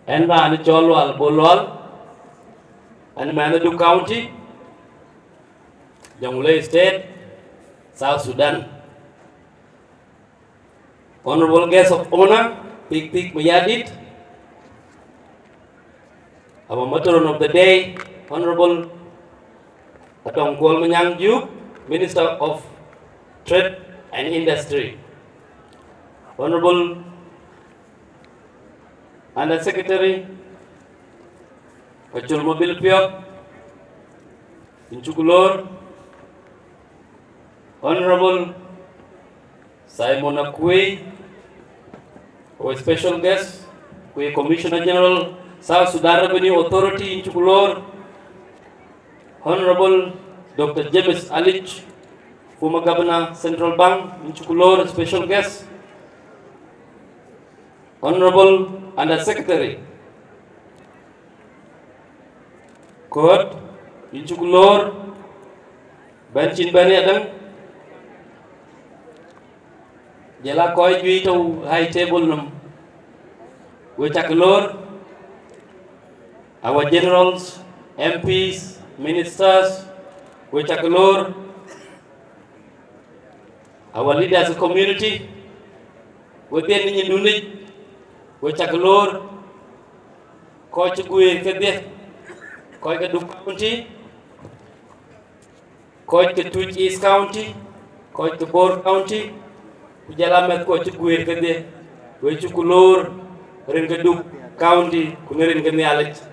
and ran Cholwal Bolwal and Manadu County, Jonglei State, South Sudan. Honorable guest of honor, Pik Pik Mayadit, our matron of the day, Honorable Atong Kwalmanyang Juba, Minister of Trade and Industry. Honorable Under Secretary, Pachul Mobil Piok, Inchukulor, Honorable Simon Akwe, our special guest, Commissioner General, South Sudan Revenue Authority in Chukulor, Honorable Dr. James Alich, former Governor, Central Bank in Chukulor, special guest, Honorable Under Secretary, Court in Chukulor, Benchin Bani Adam, Jela Koi Juito High Table Num, Wetakalor, our generals, MPs, ministers, Wetakalor, our leaders of community, within the unit, Wetakalor, Coach Gui Kede, Coach County, Coach Twitch East County, Coach Bor County, Jalamet Coach Gui Kede, Wechukulor, Ringadu County, Kunerin Gamialet.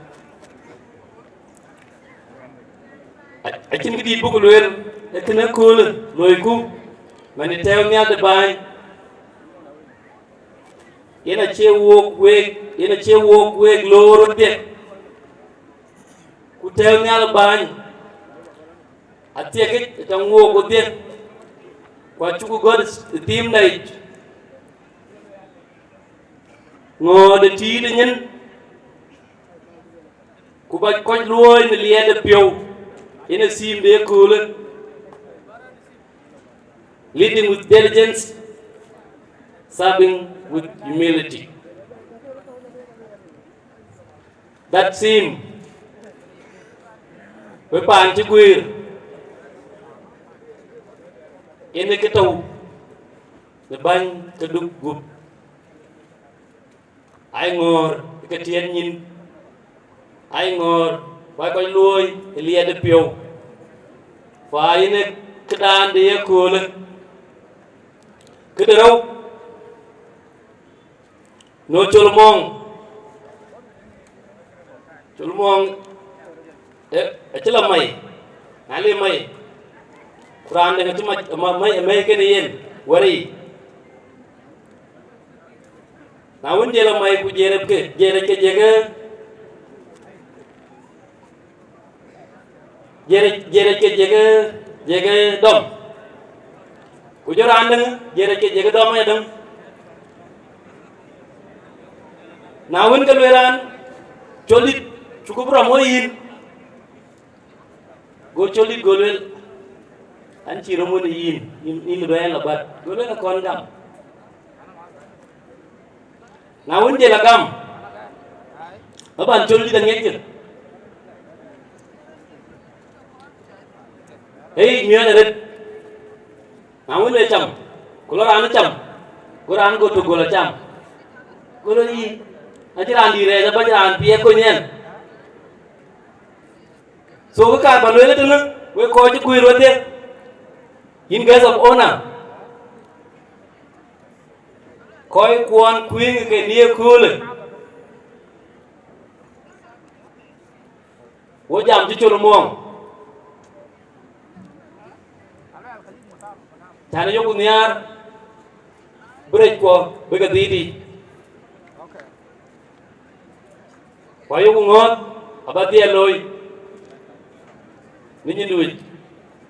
I can be the book where a cool, Loiku, when you tell me at the buy. In a chair walk way, lower deck. Could tell me at the buy. I take it, don't walk with them. What you got is the team night. No, the tea in Kuba quite low in the lead pure. In a seam they cool, leading with diligence, serving with humility. That seam, we pan to queer in the ghetto, the bang to do good. I ngor the Katian, I ngor. Why can you lead the pure? Why in a Kadan de cool? Kiddo no Chulmong, a chilamai, Ali Mai, Fran and too much American in, worry. Now, when Jelamai could Jereke Jere dom. Kujoran jere dom adam. Now when Kalweran Cholit Chukubra Moin go Cholit Golwell and Chiromuni in Rela, but Golwell a condom. Now when Jelagam about Cholit and Yakin. Hey, Mia, now when they jump, Colorana jump, Goran go to Golacham. Golani, I did Andy Reza, but I'm Piaconian. So we can't believe we call the queer there in guise of honor. Koi Kwan Queen near cool. What jam to Cholomong? Chana yo kunyar break ko bega didi. Wa yo kungot abati aloy. Ninyi duit.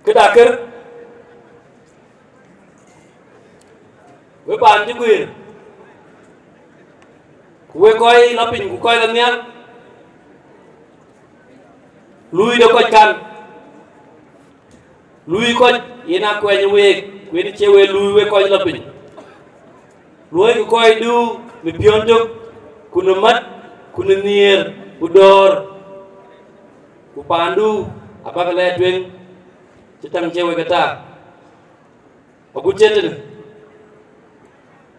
Kedaker. We pan ji kuir. Kuwe koi lapin ku koi lamnya. Lui do ko kan. Lui ko ina ko nywe. We ni chewe lui we koi lapin. Lui ko koi du mi pionjo kunumat kunir, udor, kupandu, apa kalau tuing, cetang cewek kata, aku ceten,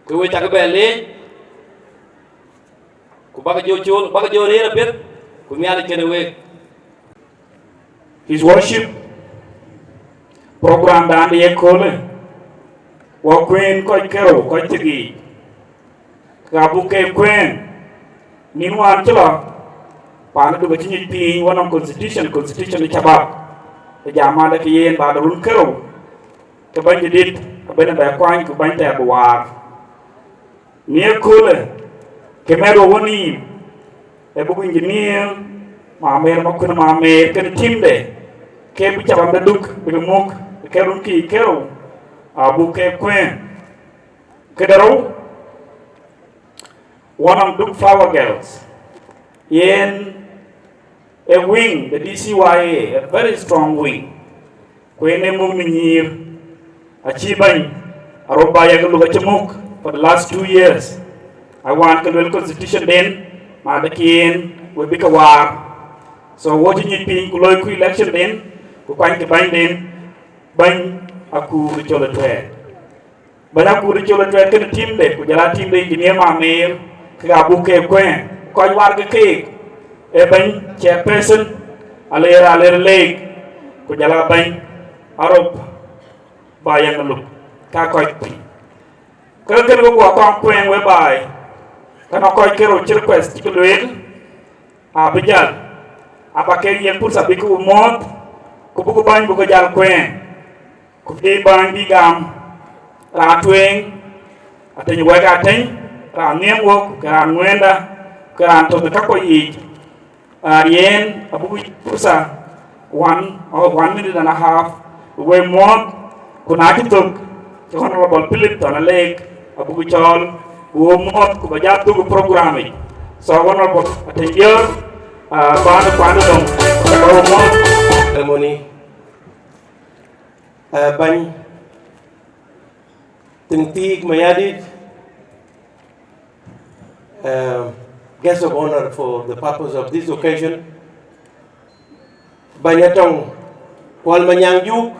kue cakap balik, kupakai jocol, pakai jori rapet, kumialik kenewe. His worship program dan dia kole, wakuen koi kero koi tegi, kabuke kuen, minuan celo, pan tu begini ping wanam constitution ni cabak, zaman dah kian pada run kero, kebanyakan dit, kebanyakan berkuan kebanyakan terbuat, ni kole, kemero wani, buku engineer, mamer makuna mamer kan tim deh. Ke bicara daduk bermuk kerun ki kero abu ke kuen kedaro one of duk flower girls in a wing, the DCYA, a very strong wing kuen emu minyir achiban aroba ya gelu kacemuk for the last 2 years. I want to constitution then madakin we bika war so watching it being kuloy ku election then kupain ke bain den bain aku ricola tuet bana aku ricola tuet ke tim de ku jala tim de engineer mamer ka bu ke kwen ko war ke e bain chairperson alera leg ku jala bain arop bayang lu ka ko ke ko ko kwen we bay kana ko ke ro request ke luel abijal apake yen pour sabiku mot kubuku bany buku jal kwen kubi bany digam ratweng ateny wega ateny ra niemwo ka ngwenda ka to ka ko yi yen abuku pusa 1 minute and a half we mod kuna kitok to honorable Philip to na leg abuku chol wo mod ku bajat tu program yi so honorable ateny yer kwanu dong ko mod ceremony bany tingtig mayadit guest of honor for the purpose of this occasion banyatong kwal manyang juk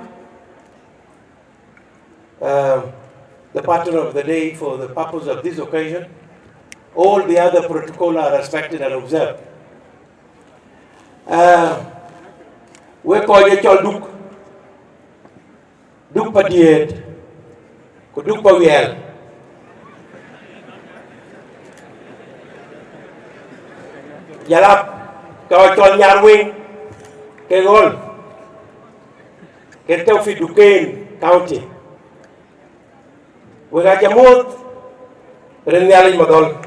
the patron of the day for the purpose of this occasion. All the other protocol are respected and observed. We call it duk pa diet ko duk pa wiel jalap ka chol nyar wing ke gol ke taw fi Duquesne County we ga jamut ren yalla madol.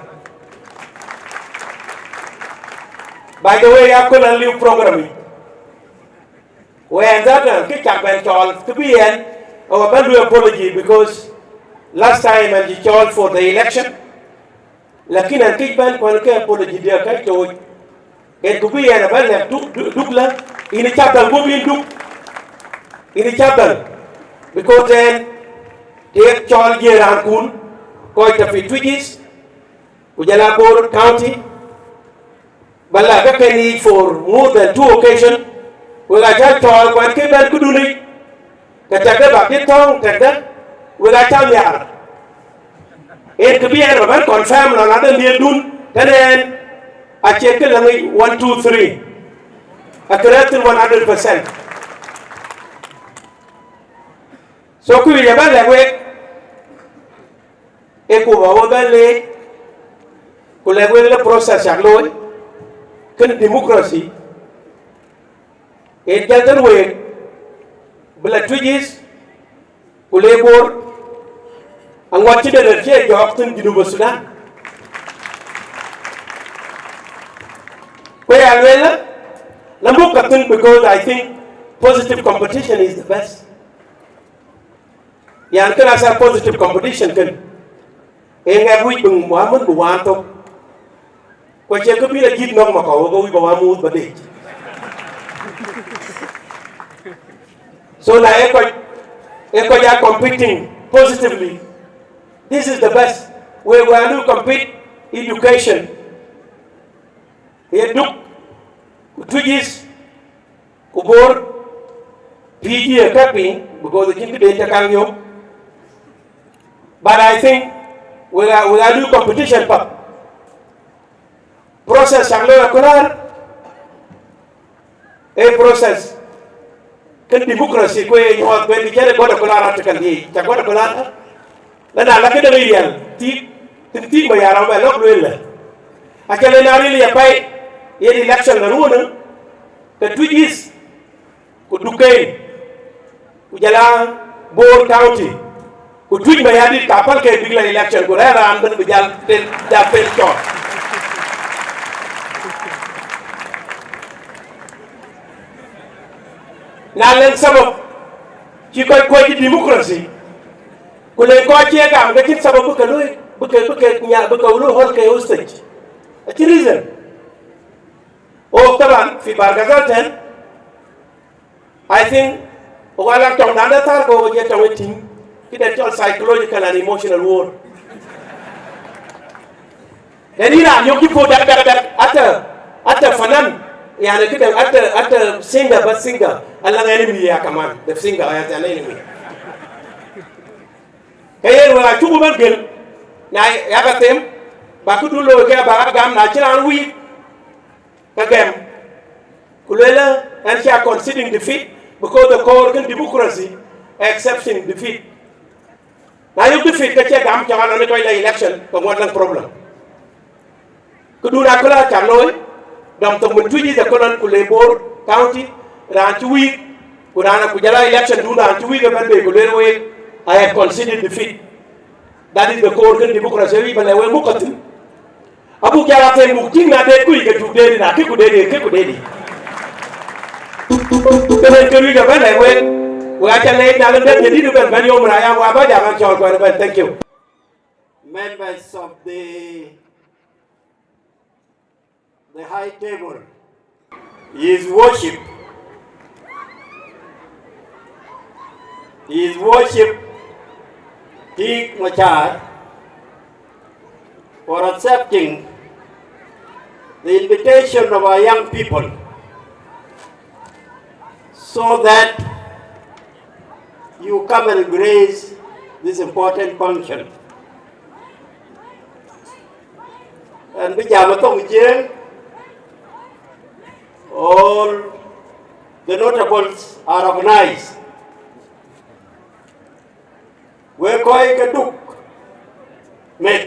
By the way, I couldn't leave program. When that kick up and called to be in, our value apology because last time and he called for the election. Lakin and kick ban quality apology dear Kaito. It could be an abandoned Dukla in a chapel, moving Duk in a chapel because then they called here Ankun, quite a few twiggies, Ujalapur County. But like I need for more than 2 occasions. We got that tall when came back to do it. The Taka Bakit Tong, Taka, we got Tamyar. It could be a man confirmed on another near Dun, then I check it 1, 2, 3. I corrected 100%. So could we have a way? Echo over the lake, could have the process at low, can democracy. It gather way, but twiggies, who labor, and watching the chair jobs in Juba, Sudan. Where I will, Lambu because I think positive competition is the best. Yan can asa positive competition can. Enga we bung wamun buwanto. Kwa cheka pila jit nok makaw go we bawamu bade. So now Eko are competing positively. This is the best. We want to compete education. he duk tujis kubor PG a capping because the king data can you. But I think we are do competition process anglo kular a process kan democracy ko e ñoo ben jere godo kular article yi ta godo kular la na la ke de real ti ma yara ba lok luel a kele na ri ya pay ye election la ruona te tujis ko dukay ku jala Bor County ku tuj ma yadi kapal ke big la election ko rera am ben bi jal tel da pel to na len sabab ci koy ko ci démocratie ku len ko ci ga nga ci sabab bu ko loy bu ko ñaar bu ko lu hol ke hostage ci reason o taban fi bargazal I think wala tong nanda tar ko je taweting kita tol psychological and emotional war yani na yoki po dak ata fanan yani kita ata singer but singer Allah enemy ya kaman the singer ya ta enemy kayen wala chugo ban gel na ya ka tem ba ku dulo ke ba gam na chiran wi ka gem kulela and she are conceding defeat because the core can democracy accepting defeat. Now you defeat the check am chaman on the election for one problem. Kuduna kula chanoi dam to mutuji the kolon kulebor county ranchi kurana kujala election do ranchi week ban be kulero I have considered defeat. That is the core can democracy we bale we mukatin. Abu kala te mukti na de ku ke tudeni na ke kudeni. Kenen kenu ga bale we acha le na le de di ben ben yo mra wa ba ja man chol ko ben thank you. Members of the high table, His Worship King Machar for accepting the invitation of our young people so that you come and grace this important function. And bây giờ mà tôi chiến, all the notables are organized. We coi cái đục, mệt,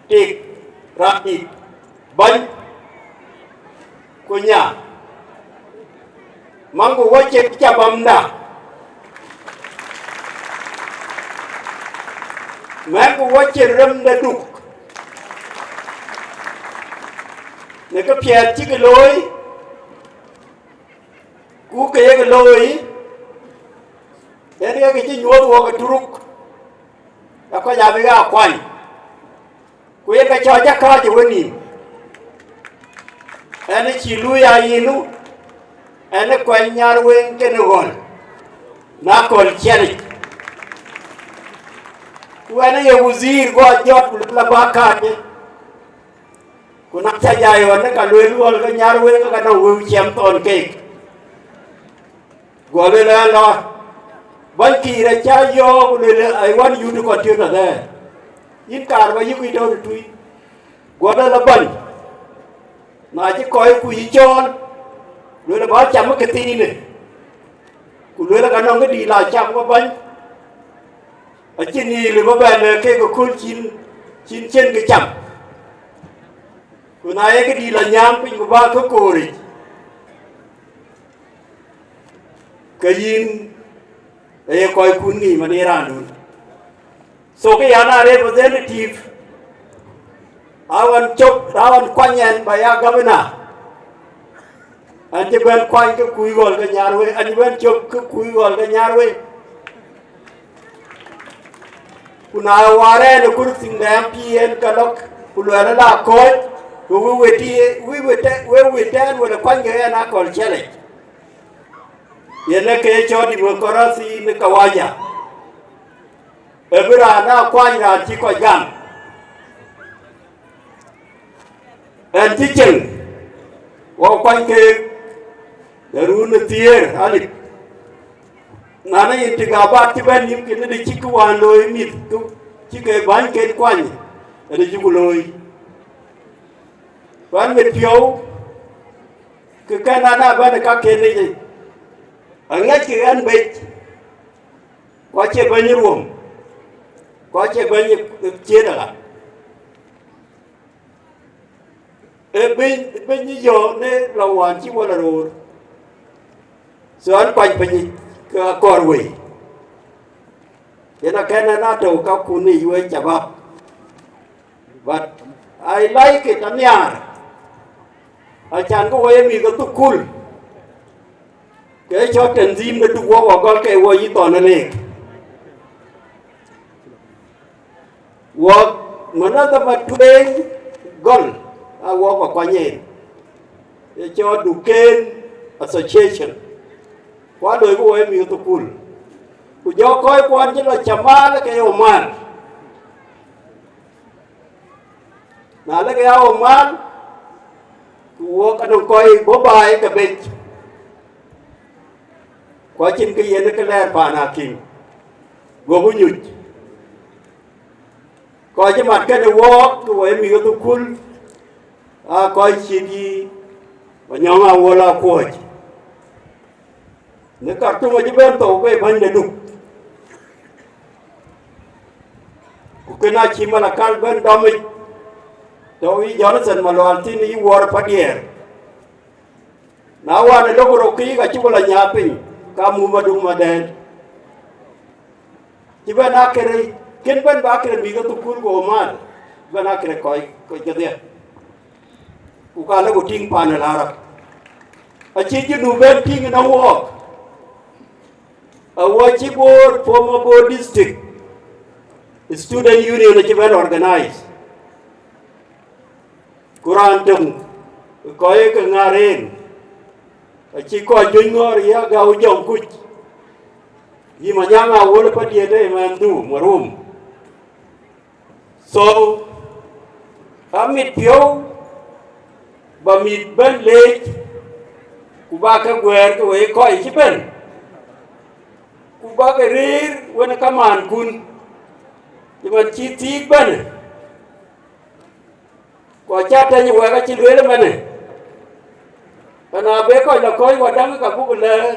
tiệc, rạp thịt, bánh của nhà. Mang của quay chết chà bầm đà. Mang của quay chết râm đà đục. Nếu có phía chứ cái lối cú cái lối thế này cái chứ nhua đùa cái trúc đã có nhà với gà quanh cú cái cho chắc khó chỉ quên nhìn anh ấy chỉ lui ai nu anh ấy quanh nhà quên cái nó còn nó còn cherry cú anh ấy yêu gì qua giọt là ba cát kuna chaja yo na ka lwel ka nyar we ka na wu chem ton ke go le la no ban ki ra cha yo le I want you to continue there yin kar ba yu ki do tu go la ban na ji ko ku yi chon le ba cham cái ti ne ku le la ka no cái đi la cham ba ban a chi ni le ba ba le ke ko kul chin chen cái cham kuna ye di la nyam pin ko ba ko kori kayin e ko kun ni mani ranun so ke yana representative awan kwanyen ba ya governor ante ben kwan ko kuy gol ga nyar we an ben chop ko kuy gol ga nyar we kuna ware no kur sing da MPN kalok kulwala la ko we were ten with a quang and I call challenge. Yenake Chodi Mokorasi in the Kawaja. Ebura now quang Chico Jam. And teaching wa kwan ke daruna tier ali nana yintiga ba ti ben nim kin de chik wan loy mit ku chike ban ke kwan de juguloy wan mit pio ke kana na ba ka ke ni anga ki an be kwa che ban ruom kwa che ban che da e ben yo ne lawan chi wala ro so an kwan pe ni ka korwe yana kana na to ka kuni yue chabab but I like it anyar achan ko we mi ko tukul ke cho tenzim de tu wo gol ke wo yi to na le wo mana ta ba tuen gol a wo ko kwanye e cho duken association qua đời của em yêu tukul của do coi quan chứ là chama là cái oman là cái oman của cái đồng coi bố bài cái bên quá trình cái gì nó cái lẽ bà nào kim gồm có nhụt coi chứ mặt cái đầu của em yêu tukul coi chuyện gì và nhóm ao là coi nếu các chúng ta bên tổ cái vấn đề đúng, cái nào chỉ mà là cái bên đó mình, tôi Johnson mà loan tin ý war phát hiện, nào anh lúc đó kỹ cái chú là nhà pin, cả mua mà đúng mà đen, chỉ bên nào cái này, cái bên đó cái này bị cái tụ cuốn của mà, bên nào cái này coi cái gì, cái là cái tiếng pan là ra, chỉ chứ đủ bên tiếng nó work. A Wachibor former board district student union that you organized. Quran tung coi cái ngaren chỉ coi junior ya gạo jong kuch vì mà nhang à vô phát hiện đây mà đủ mà room so amit phiếu và mít bên lệ của ba cái quẹt cái vậy coi chỉ bên ba cái rir when come on kun nhưng mà chi tiết bên quả cha tay như vậy cái chi lưới lắm bên này anh bé coi là coi quả đắng cả bụng là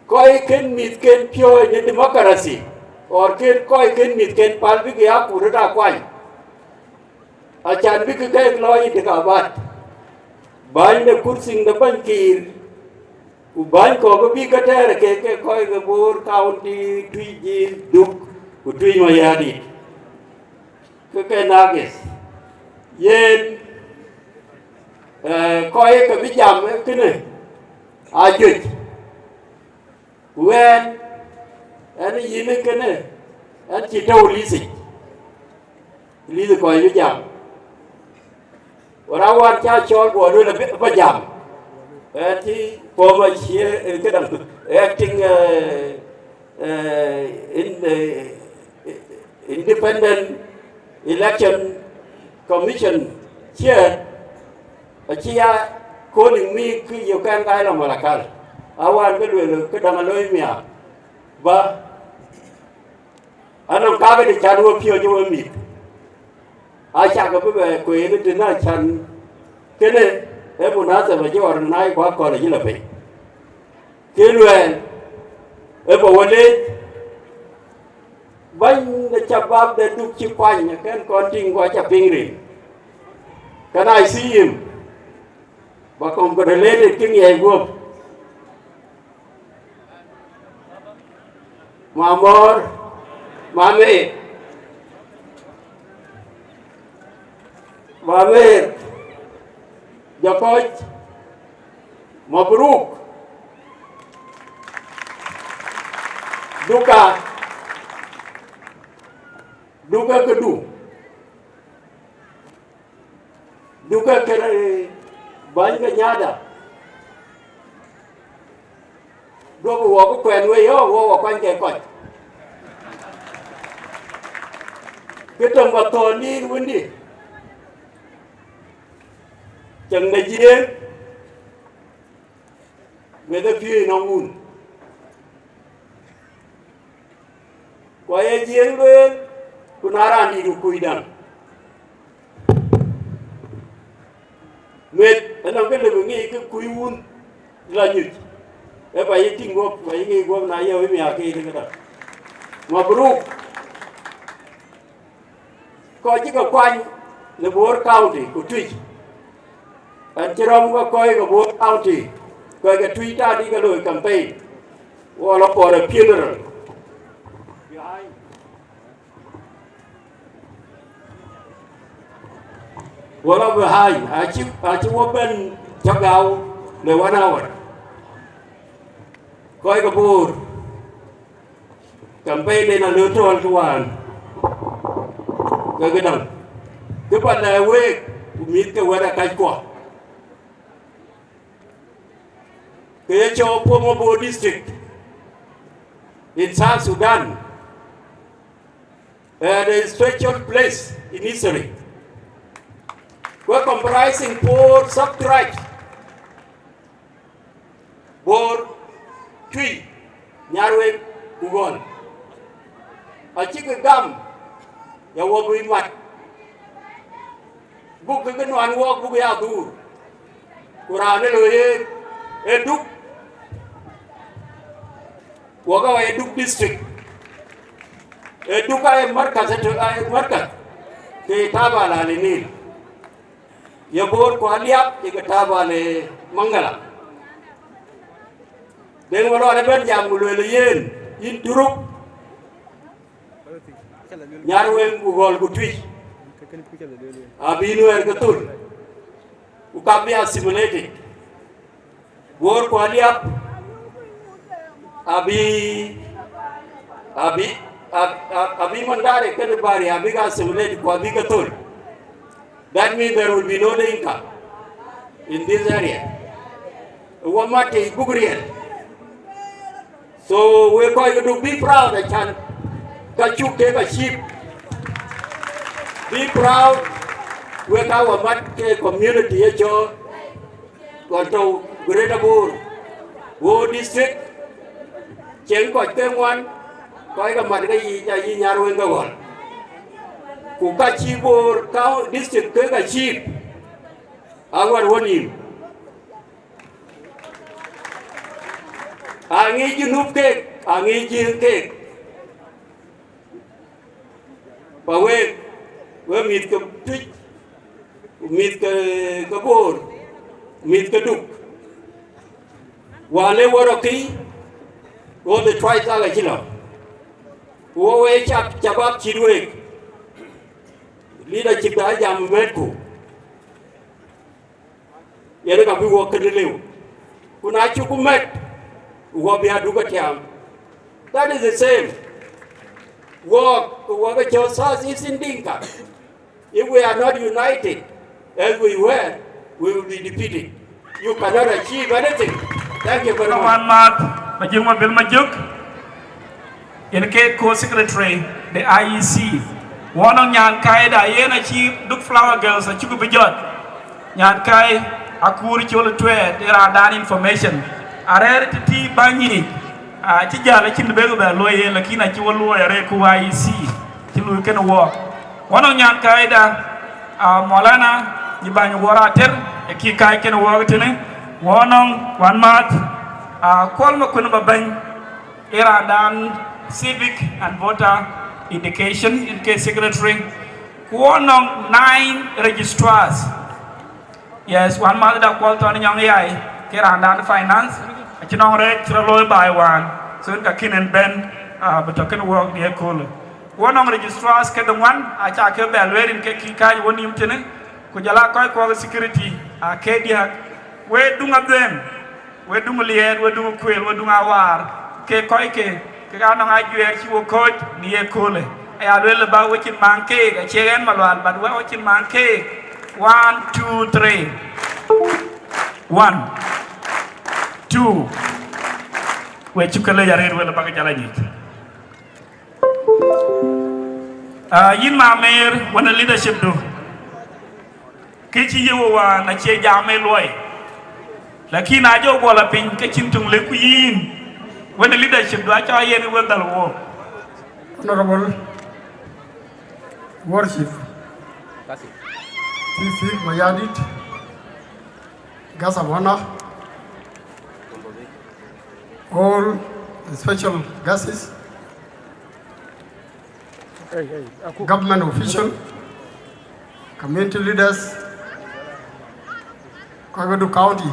coi kén mít kén pure như democracy or kén coi kén mít kén pal với cái áo của nó quay chan với cái loi thì cả bạn bạn là kursing đó bên kia Uban ko ko bi kata ke koi ke bor county tui ji duk tui mayadi ke nagis yen koi ke bi jam ke ne ajuj wen ani yin ke ne an chi tau li koi bi jam ora wan cha chol bo do la ba jam thì former cái đảng acting in the independent election commission chair chia calling me khi nhiều cái là mà là cái awan cái đuổi cái đằng lối mía và anh ông cá cái chăn nuôi phiêu cho em mít ai chắc cái bữa quê nó trên nó chăn cái này em muốn nói rằng cái orang này quá coi là gì là vậy cái luyện em bảo vấn đề bánh để chắp bắp để đúc chip quanh cái con trinh qua chắp pin rì cái này sim và còn có thể lên được cái nghề của mà mor mà mẹ Jokowi Mabruk duka kedu duka kena banyak nyada dua buah ko kwen we yo wo kwen ke ko ke tong ba to ni wundi chẳng là giếng người ta phi nó ngùn quay giếng lên cũng ra đi được cùi đằng mệt anh nói cái lời nghe cái cùi un là nhụt em phải tin góp phải nghe góp này yêu em nhà kia thế đó mà bro coi chứ có quanh là bố county của Tuy anh chỉ rong có coi cái bố county coi cái Tuy ta đi cái lời campaign hoặc là for a funeral hoặc là behind I chỉ open cho gạo để 1 hour coi cái bố campaign này là lựa chọn của anh cái đồng cái bạn này quê mít cái quê là cái quả cái cho Pomobo district in South Sudan a special place in history we're comprising 4 sub-tribes Bor, Twi, Nyarwe, Ugon a chiếc gam ya wo bui mat bu ke no an wo bu ya du qur'an le e duk wo ga e duk district e duk ay markaz ay markaz ke taba la le ni ya bor ko aliap ke taba le mangala den wo le ben jam lu le yen in duruk Nyarwe Ugol Gutwi Abinu Ergatul Ukabia simulated War Kwaliap Abi Mandare Kanabari Abiga simulated Kwabigatul. That means there will be no Dinka in this area. Wamati Gugriel. So we're going to be proud that can Kachuk take a sheep. Be proud with our mat community here, to Greater Bur, Wo district, Cheng Koi Keng One, Koi Gamadai Yaru Gawal. Kukachi Bur, Cow district, take a sheep. Our one him. I need you noob cake, I need you cake. Và quê mịt cái trích mịt cái bồn mịt cái đục và lấy qua đó kí vô để try ra cái gì nào vô về chắp bắp chỉ đuôi lý là chỉ đã giảm mệt cụ vậy đó gặp vô cái liều cô nói chú cũng mệt vô bị đủ cái chạm that is the same work at your source is in Dinka. If we are not united as we were, we will be defeated. You cannot achieve anything. Thank you very much. Majuma Bill Majuk, in K co-secretary, the IEC. One on Yan Kai, the Yen achieve Duke Flower Girls, a Chukubijot. Yan Kai, Akuri Chola Twe, there are done information. A rare tea banyi. Ci jala ci ndebe ba loye lakina ci wolu yare ku IEC ci lu ken wo wono ñaan kayda molana ñi bañu wora ter e ki kay ken wo tene wono wan mat kol ma kun ba bañ era dan civic and voter education in case secretary wono 9 registrars yes wan mat da kol ton ñong yaay ke ra dan finance ci non rek ci loy bay wan so ka kinen ben but can work the cool one on registrars ke the one a cha ke bel werin ke ki kay woni mtene ko jala koy ko security a ke dia we dunga dem we dunga lier we dunga kwel we dunga war ke koy ke ka no nga juer ci wo ko ni e cool ya le ba wo ci manke ga chegen malwal ba wo ci manke 1 2 3 1 2 we chukale yare wala baga jala jit yin ma mer wana leadership do kichi yewo wa na che jame loy lakini ajo gola pin ke chintung le ku yin when the leadership do acha yen we dal wo honorable worship Sisi Mayadit Gasabona all the special guests government official community leaders Kagadu County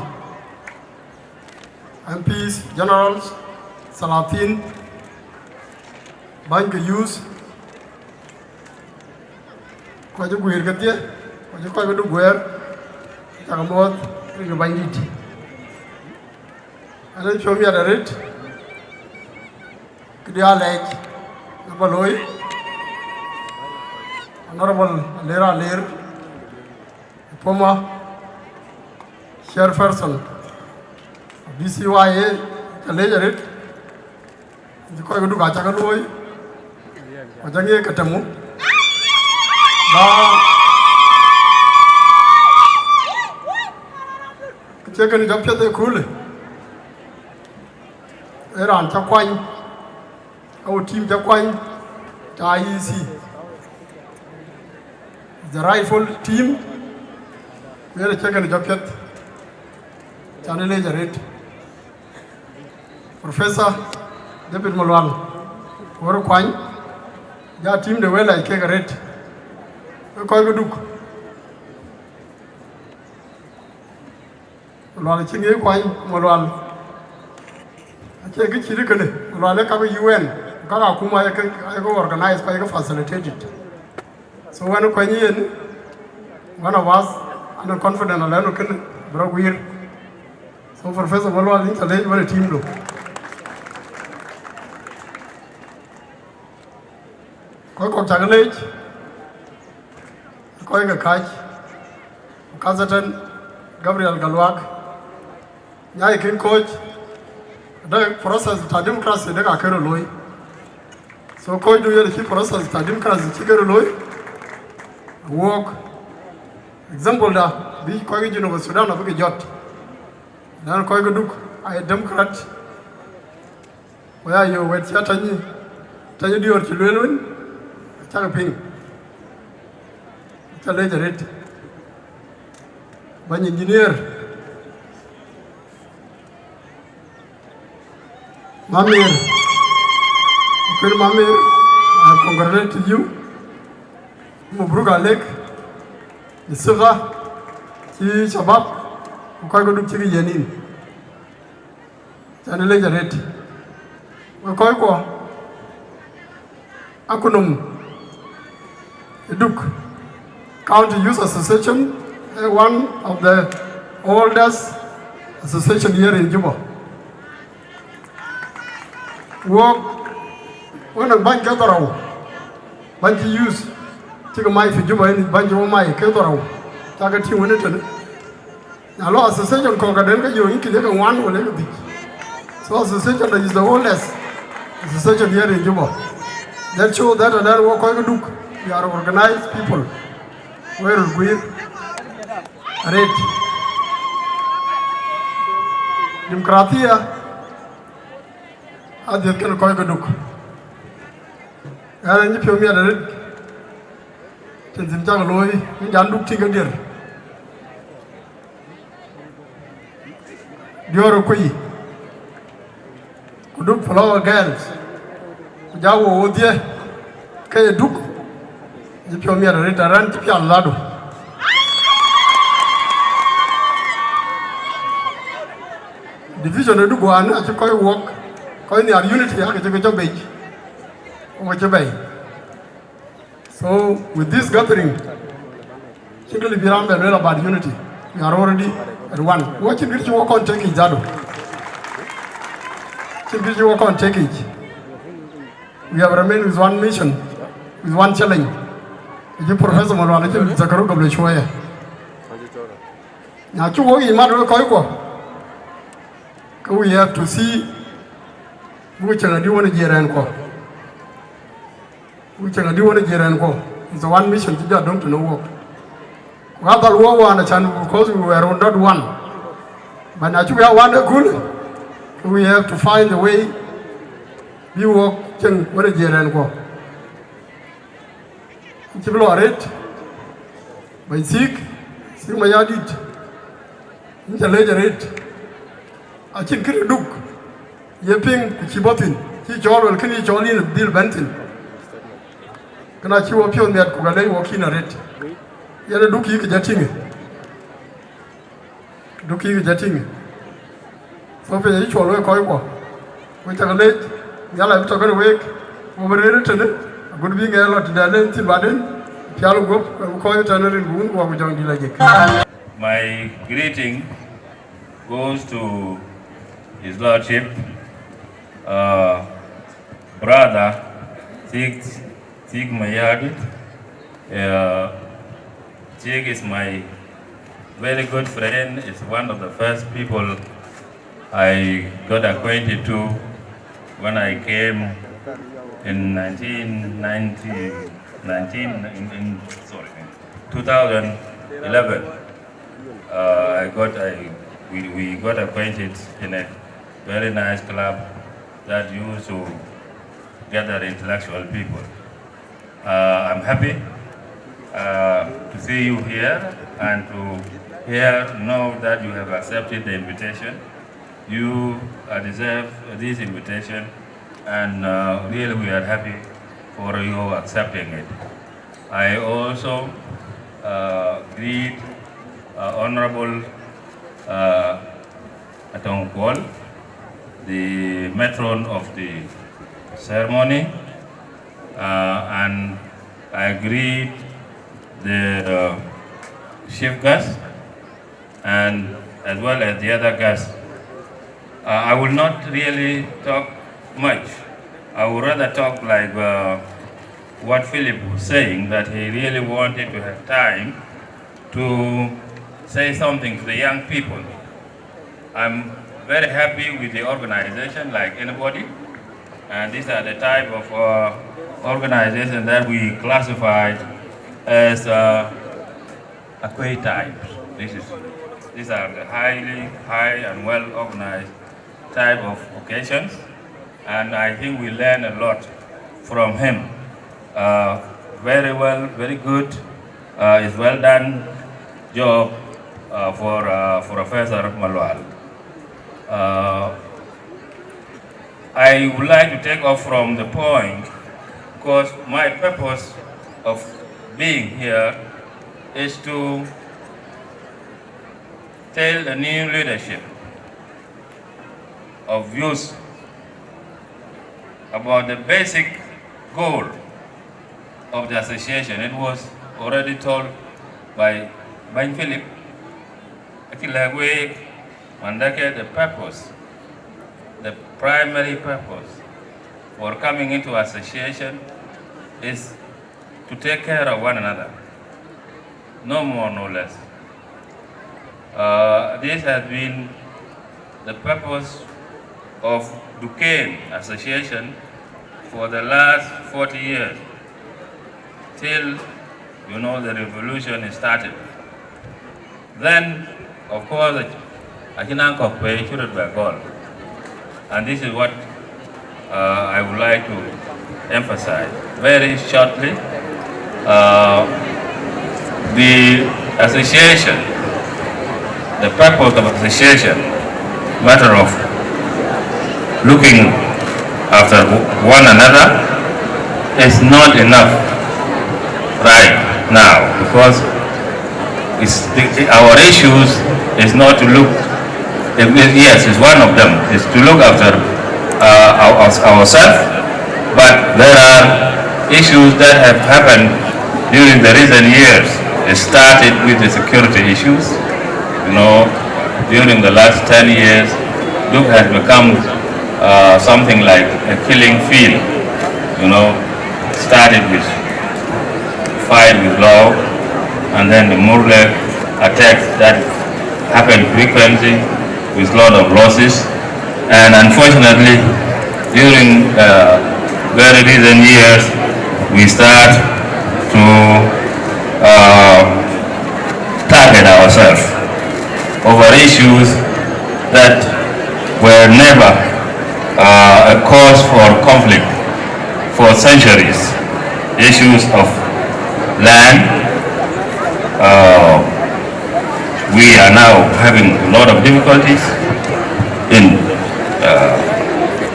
MPs generals Salatin Bank Youth Kwaji Guir Gatia Kwaji Kagadu Guer Tagamot Ring Bandit and then show me at the rate Kidia Lake Nabaloi Honorable Lera Leir former chairperson of DCYA Kalejarit the Kagadu Gachakaloi Wajangi Katamu Checken job the cool. Eran Chakwine, our team Chakwine, IEC. The rifle team, we are checking the job yet. Channel Ejeret. Professor David Malwan, Woro Kwine, their team the way like Kegeret. We call the Duke. Malwan Chingy Kwine, Malwan. I can't get you to Malwan come UN. Kaka Kuma, I go organize, I go facilitate it. So when you one of us, I'm confident I'll learn broke weird. So Professor Malwan thinks I'll let you a team look. Koko Tagalage, Koyga Kaj, Kazatan, Gabriel Galwak, Yakin coach, the process Tadim Kras, the Kakeroloi. So coach do you process Tadim Kras, Chikeroloi? Walk. Example da, be Koyga of Sudan of a jot. Then Koyga Duke, I a Democrat. Where you went Yatani, Tanya or Chilwin, Changping. Chalajaret. One engineer. Mamir. Okay, Mamir, I congratulate you. Mubruga Lake. The Suga. Chi Shabab. Ukago Chigi Yanin. Chalajaret. Wakoiko. Akunum. Duke County Youth Association, one of the oldest association here in Juba. Work when a bank gathering, bank use, take a mic for Juba and bank of my gathering, target you in it. Now, law association congregation, you include one or little bit. So, association is the oldest association here in Juba. That shows that another work I do. We are organized people. Where we read Democratia as the can call the Duke. And if you mean it, Tinjang Loy, Jan Duke Tigadir. Dior Kui Duke Flower Girls. Jawo Odie Kay Duke. If you are a run to Pialado. Division of Duguan, as you call work, calling your unity, I can take a bay. What you bay. So, with this gathering, simply be around the real about unity. We are already at one. What you walk on taking Zado? Simply walk on taking. We have remained with one mission, with one challenge. You Professor Malwan, Zakaru of the DCYA. Now, to work in Madrid, we have to see which I do want to get and go. Which I do want to get and go. It's the one mission to do, don't know work. Rather, one because we were not one. But now we are one good. We have to find a way. We walk what a year and go. People are it. By sick, see my yard it. The ledger it. I think it look. Yeping, Chibotin, he will kill each other in Bill Benton. Can I chew up on that Kugale walking at it? Yellow Duki jetting. Duki jetting. So for each one, we take a late, Yalla took a wake, over it, good being a lot to the length in Baden, Pialo Group, call it another wound, what we don't do like. My greeting goes to His Lordship, brother, Tig Mayadit. Tig is my very good friend. Is one of the first people I got acquainted to when I came in 2011. We got acquainted in a very nice club that used to gather intellectual people. I'm happy to see you here and to know that you have accepted the invitation. You deserve this invitation, and really we are happy for you accepting it. I also greet Honorable Atongkwol, the matron of the ceremony, and I greet the chief guest and as well as the other guests. I will not really talk much. I would rather talk like what Philip was saying, that he really wanted to have time to say something to the young people. I'm very happy with the organization, like anybody, and these are the type of organization that we classified as Akwe types. These are the high and well organized type of occasions, and I think we learn a lot from him. Very well, very good. It's well done job for Professor Malwal. I would like to take off from the point, because my purpose of being here is to tell the new leadership of youth about the basic goal of the association. It was already told by Philip, Akilagwe, Mandake, the purpose, the primary purpose for coming into association is to take care of one another, no more, no less. This has been the purpose of Duquesne Association for the last 40 years, till, the revolution started. Then, of course, Achinankope should be gone. And this is what I would like to emphasize very shortly. The association, the purpose of association, matter of looking after one another, is not enough right now, because our issues is not to look, yes, it's one of them, is to look after ourselves, but there are issues that have happened during the recent years. It started with the security issues. During the last 10 years, Duke has become something like a killing field. Started with fight with law, and then the Murle attacks that happened frequently with a lot of losses. And unfortunately, during very recent years, we start to ourselves over issues that were never a cause for conflict for centuries. Issues of land. We are now having a lot of difficulties in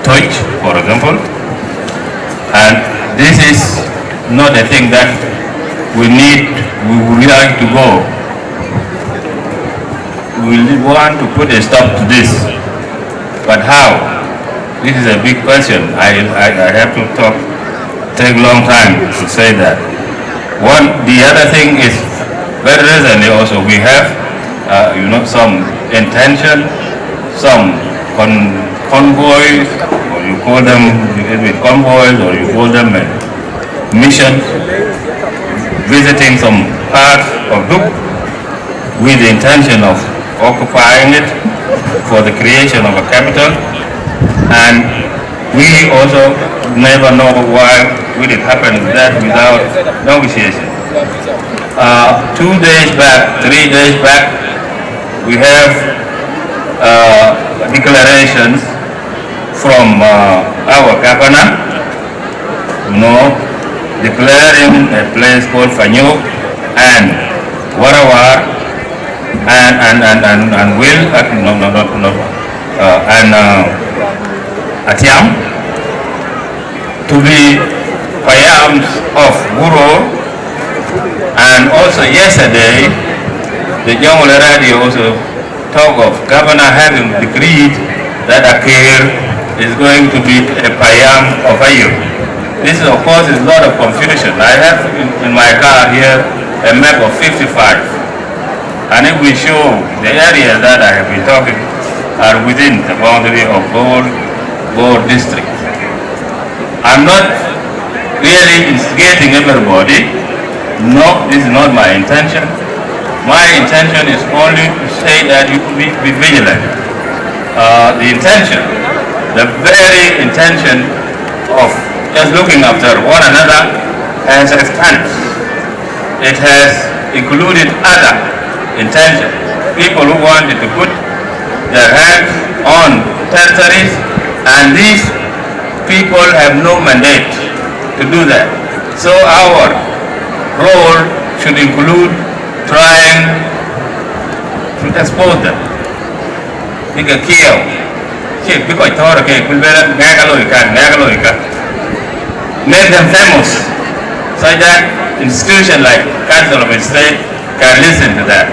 Twitch, for example, and this is not a thing that we would like to go. We want to put a stop to this, but how? This is a big question. I have to take a long time to say that. The other thing is, very recently also we have, some intention, some convoys, or you call them convoys, or you call them missions, visiting some parts of Juba with the intention of occupying it for the creation of a capital, and we also never know why would it happen that without negotiation. 2 days back, 3 days back, we have declarations from our governor, declaring a place called Fanyok and Warawar and Will, and Atiam to be payams of Guru. And also yesterday, the Young Radio also talk of governor having decreed that Akir is going to be a payam of Ayub. This of course is a lot of confusion. I have in my car here a map of 55. And if we show the areas that I have been talking are within the boundary of Bor district. I'm not really instigating everybody. No, this is not my intention. My intention is only to say that you be vigilant. The very intention of just looking after one another has expanded. It has included other intentions. People who wanted to put their hands on territories, and these people have no mandate to do that. So our role should include trying to expose them. Make them famous, so that institutions like Council of State can listen to that.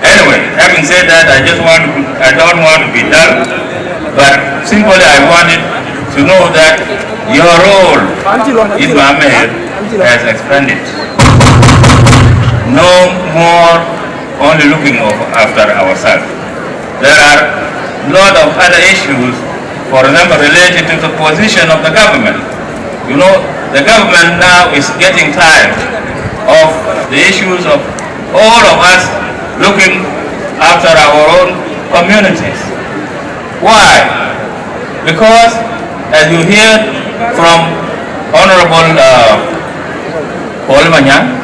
Anyway, having said that, I don't want to be dull, but simply I wanted to know that your role in Mohammed has expanded. No more only looking after ourselves. There are a lot of other issues, for example, related to the position of the government. The government now is getting tired of the issues of all of us looking after our own communities. Why? Because, as you hear from Honorable Paul Manyang,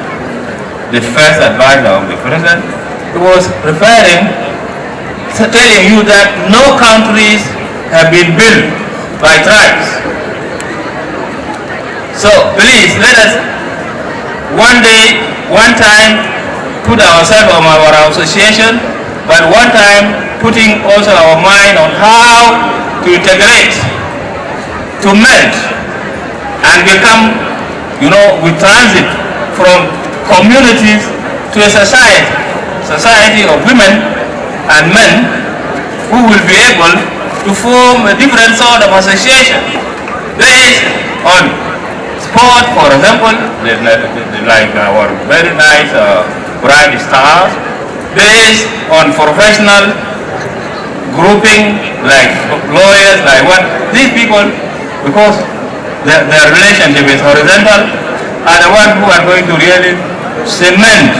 the first advisor of the president, he was telling you that no countries have been built by tribes. So please let us one time put ourselves on our association, but one time putting also our mind on how to integrate, to melt, and become, we transit from communities to a society of women and men who will be able to form a different sort of association based on sport, for example, like our very nice bright stars, based on professional grouping like lawyers, like what these people, because their relationship is horizontal, are the ones who are going to really cement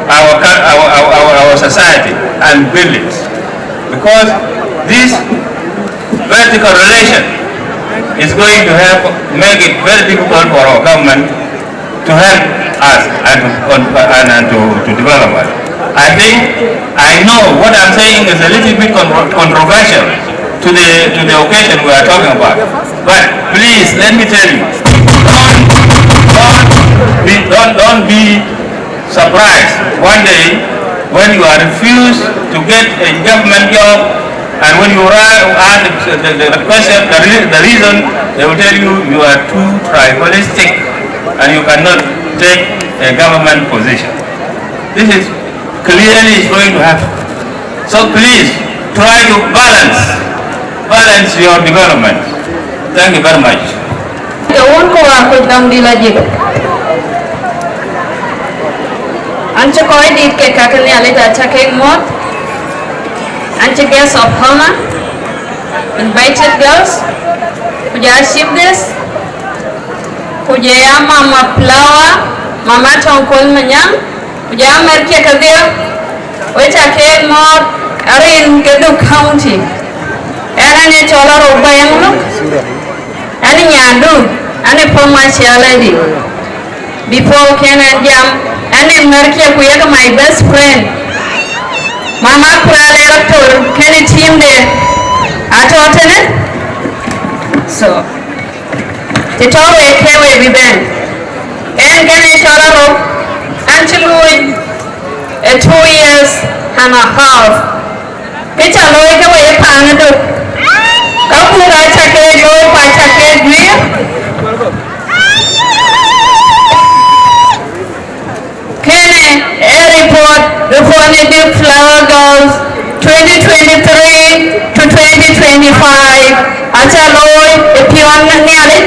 our society and build it. Because this vertical relation is going to make it very difficult for our government to have us and to develop us. I think I know what I'm saying is a little bit controversial to the occasion we are talking about. But please let me tell you, don't be surprised one day when you are refused to get a government job, and when you ask the question, the reason, they will tell you you are too tribalistic and you cannot take a government position. This is clearly going to happen. So please try to balance your development. Thank you very much. Anche koi dit ke kakali ale dacha ke mot. Anche guests of honor, invited girls, kuja shipdes, kuja mama flower, mama tongkol manyang, kuja merke kadia, wecha ke mot arin kedu county. Era ne chola roba yang look, ani nyadu, ani poma lady. Before Kenan jam, ani merke kuya my best friend. Mama kurale raptor kani team de atotene. So titowe kewe biben. En kani chola rob, anchului 2 years and a half. Kicha loy kewe panadu. Kapu racha ke loy pacha ke duya. Reported the Flower Girls 2023 to 2025. Achaloy, if you want to hear it.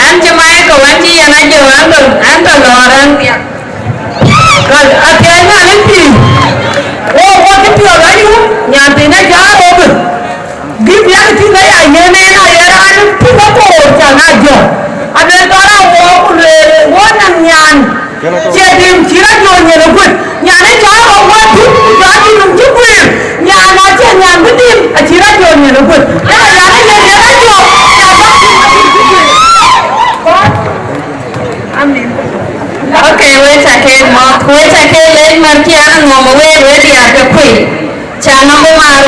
And Jamaica, what you and your uncle Lauren. God, I can't help you. Oh, what if you are you? Yantina jar open. Give me a thing I am people can I go. I don't know one and yan. Jetting Chirajon, you're good. Yana Jar or what people got him to win. Yana Jan with him, a Chirajon, you're good. Okay, wait a second, let Markian mom away where the other queen. Channel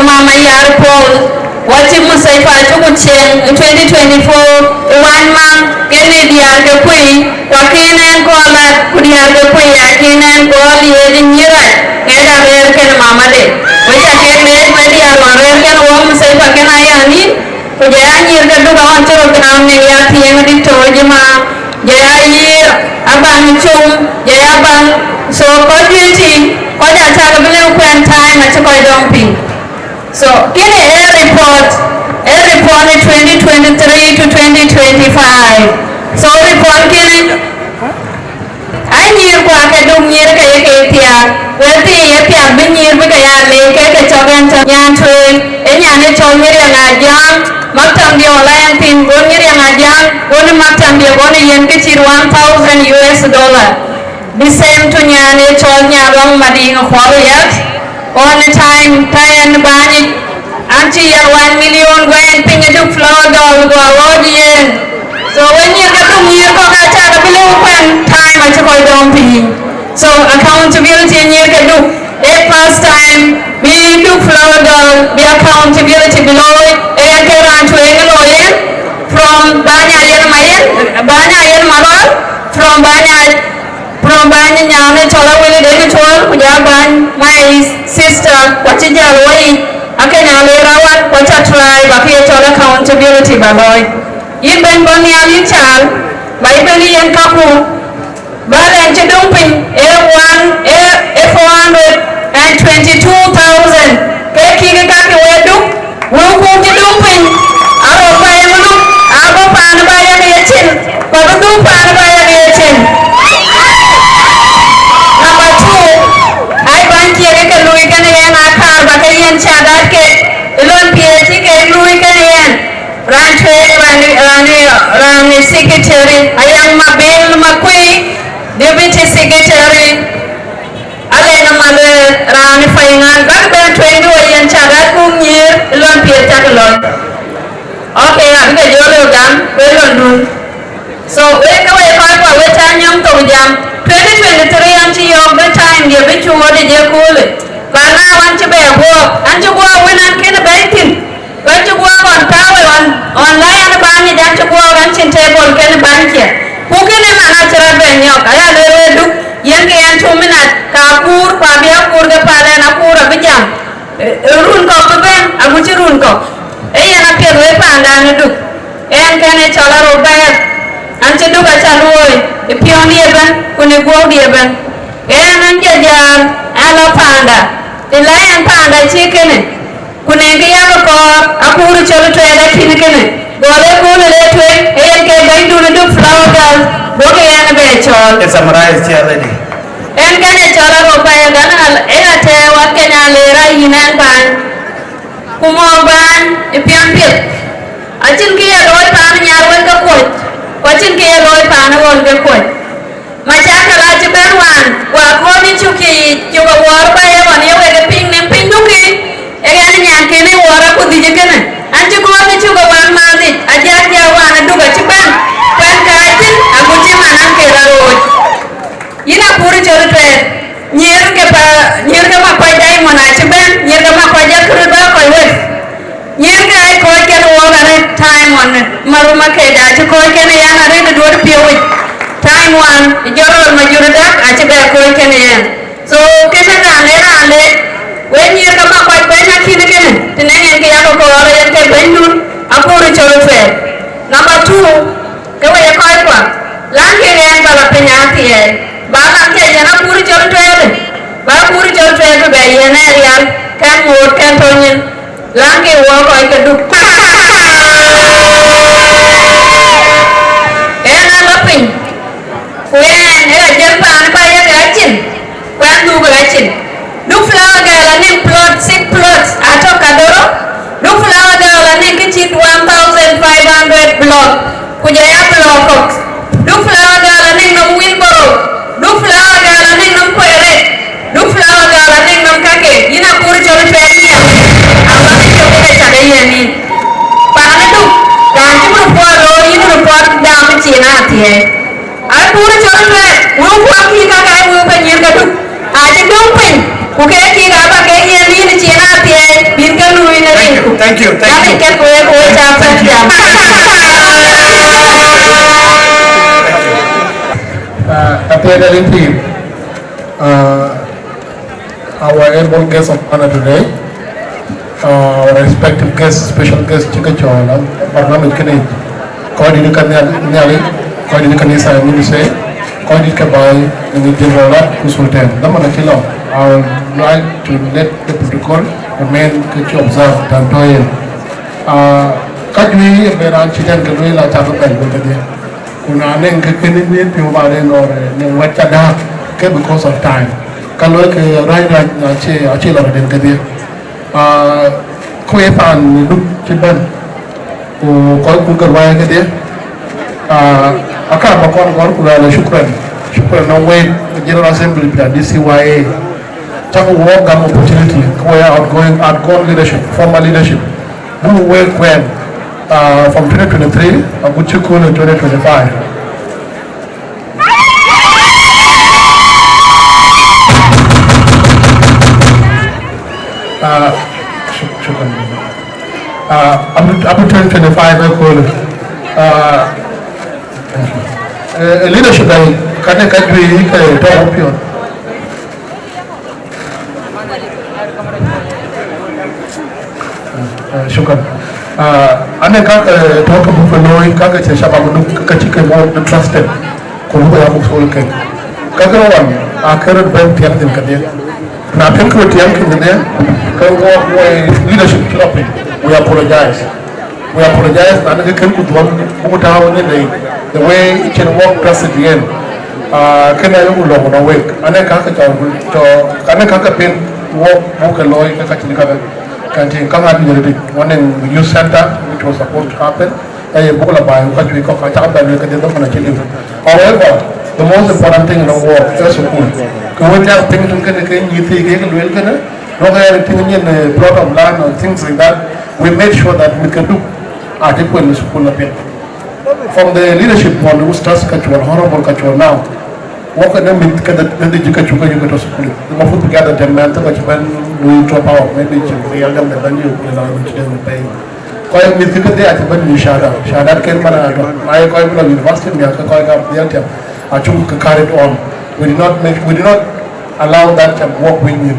Mama Yar Paul. Watching Musaifa Chukuchen in 2024, one man, Kennedy the Queen, Wakina and Koala, Kudia the Queen, Akina and Koali, and Yura, and American Mama Day. Which I can make my dear American woman say, Pakan Ayani, Kujani, the Duga, Town, Yaki, and Tojima, Jai, Abang, Jayaban, so community, all that time, time, I took my dumping. So, get a report 2023 to 2025. So, report can I need what I do near Kayakia. Well, the Yakia been near Bigaya Lake, a Chogan Yan train, and Yana Chomiri and Ajam, Maktam the Online Pin, Boniri and Ajam, one Maktam the Boni Yankachir $1,000. The same to Nyane Chonya Long Mading of Warriors. All the time, and Bani, Auntie, 1 million when Pinga to flower doll go audience. So when you get to me, you go at a below time at a point down pin. So accountability and you can do a first time, we do flower doll, the accountability below it, and get on to a lawyer from Banya Mayan, from Banya Yana Chola Willie David Toll, my sister, watching your way. I can allow what I try, but here to accountability, my boy. You've been Bonnie and child, by Billy and Kapu, but and you dumping $422,000. Kaki Kaki Wedu, will go to dumping. Out of Bayamulu, out of Panabayan, but the two Panabayan. Number 2, I bank here can Louis Canadian car, but I can chat that cake. Alone PhD can Louis Canadian. Rani secretary, I am Mabel McQueen, deputy secretary. Alena Mother Rani Faina and back then 20 and Charakum year, Lon Pierre Takalon. Okay, I'm going to go down, well, so we go away, time young to jam 2023 and she of the time, you bet you what did you call it. But now I want to be a walk, and you go when I'm kind of banking. When you work on power online and buying it, you go on table, can bank here. Who can a natural ben yok? I had a look, young and 2 minutes, Kapur, Pabia, Kurga Palana, Kura Bijam. Runko Ben, I would you runko. And appear with Panda and look. And can a chala obey. And to do a chaloi, a pioneer ben, when you go the ben. And Jajan, Ala Panda. The lion panda chicken. Kunengi yako akuru cholo twele kinikene gole kule letwe eyake baidu ndu flower girl boke yana be chol It's summarized here already. en kane chola ro pa yana ena te wa kenya lera yinan ban kumo ban ipian pil achin ki roi pan nyarwen ka koi achin ki roi pan won ka koi machaka la jiberwan wa koni chuki chuka war pa yawan yewe ke ping nem ping duki Again, young Kenny water could be again. And to go on the sugar one month, I just want to do a chicken. When Katin, I put him an uncle road. You know, put it on the trade. Near the Mapa Diamond, I chicken, near the Mapa Jacob, I wish. Near the I call can walk at time on Maruma Keda to call Kenny and I read the door to pure with. Time one, General Majority, I took a call Kenny. So, Kissana, and let. When you come up with Bena Kinagan, the name of Yako or Bendun, a poor children fair. Number 2, go away a coipa. Lanky and Balapinati, Balaka and a poor children fair. Balapuri children fair to be an area, can more Cantonian. Lanky walk I can do. And I'm laughing. When I jump on a fire action, when do action? Look flower girl and then plot 6 plots at Okadoro. Look flower girl and then kitchen 1,500 block. Kujaya block. Look flower girl and then no Wilboro. Look flower girl and then no Quere. Look flower girl and then no Kake. You know, put it on the fair. I'm not sure what it's a Panadu. Can't you report or you report down the Chinati? I put it on the fair. We'll walk in a guy will be near the look. I didn't do it. Okay, thank you. Our able guest of honor today, our respective guest, special guest, Chikachola, Parliament Kennedy, Coordinator Kanali, Coordinator Kanisa, Minister, Coordinator Kabai, and the General Kusultan. I would like to let the protocol remain to observe Tantoyan. Kajwi Beran Chitan Gavila Tabakan Bukade. Kunanen Kakini, Pumaren or Wachada, because of time. Kalok Ryan Achila Denkade. Kwepan Luk Chiban, who called Kukarwayagade. Akabakon Gorkula Shukran. Shukran, no way, the General Assembly, DCYA. Some work opportunity where outgoing leadership, former leadership, who work when from 2023 and which you call in 2025. Up to 2025, I call it leadership that can be Shukran. Ane kaka toka bufanoi kaka chesha babu kachike mo trusted kuruba ya muksul ke. Kaka wan akhirat bank tiang din kadiya. Na pinku tiang kadiya. Kaka leadership shopping. We apologize. Ane kaka kan kudwan bukutawa ni the way each and work trusted again. Kena yung ulong na wake. Ane kaka ane kaka pin work bukaloi kaka chinikaka. Kanting Kanga one in the youth center, which was supposed to happen. However, the most important thing in the world is school. Can we have things to get you think not anything in a plot of land or things like that. We made sure that we can do article in school a bit. From the leadership one who starts Kachuan, honorable Kachuan now, what can them get the Kachuka you go to school? The more put together the man to when we drop out, maybe the younger the venue, you know, which they will pay. Koi mit kita dia aja ni Shada ken mana ada. Mai koi pula university ni aku koi kap dia tiap. Acu carried on. We did not allow that to work with you.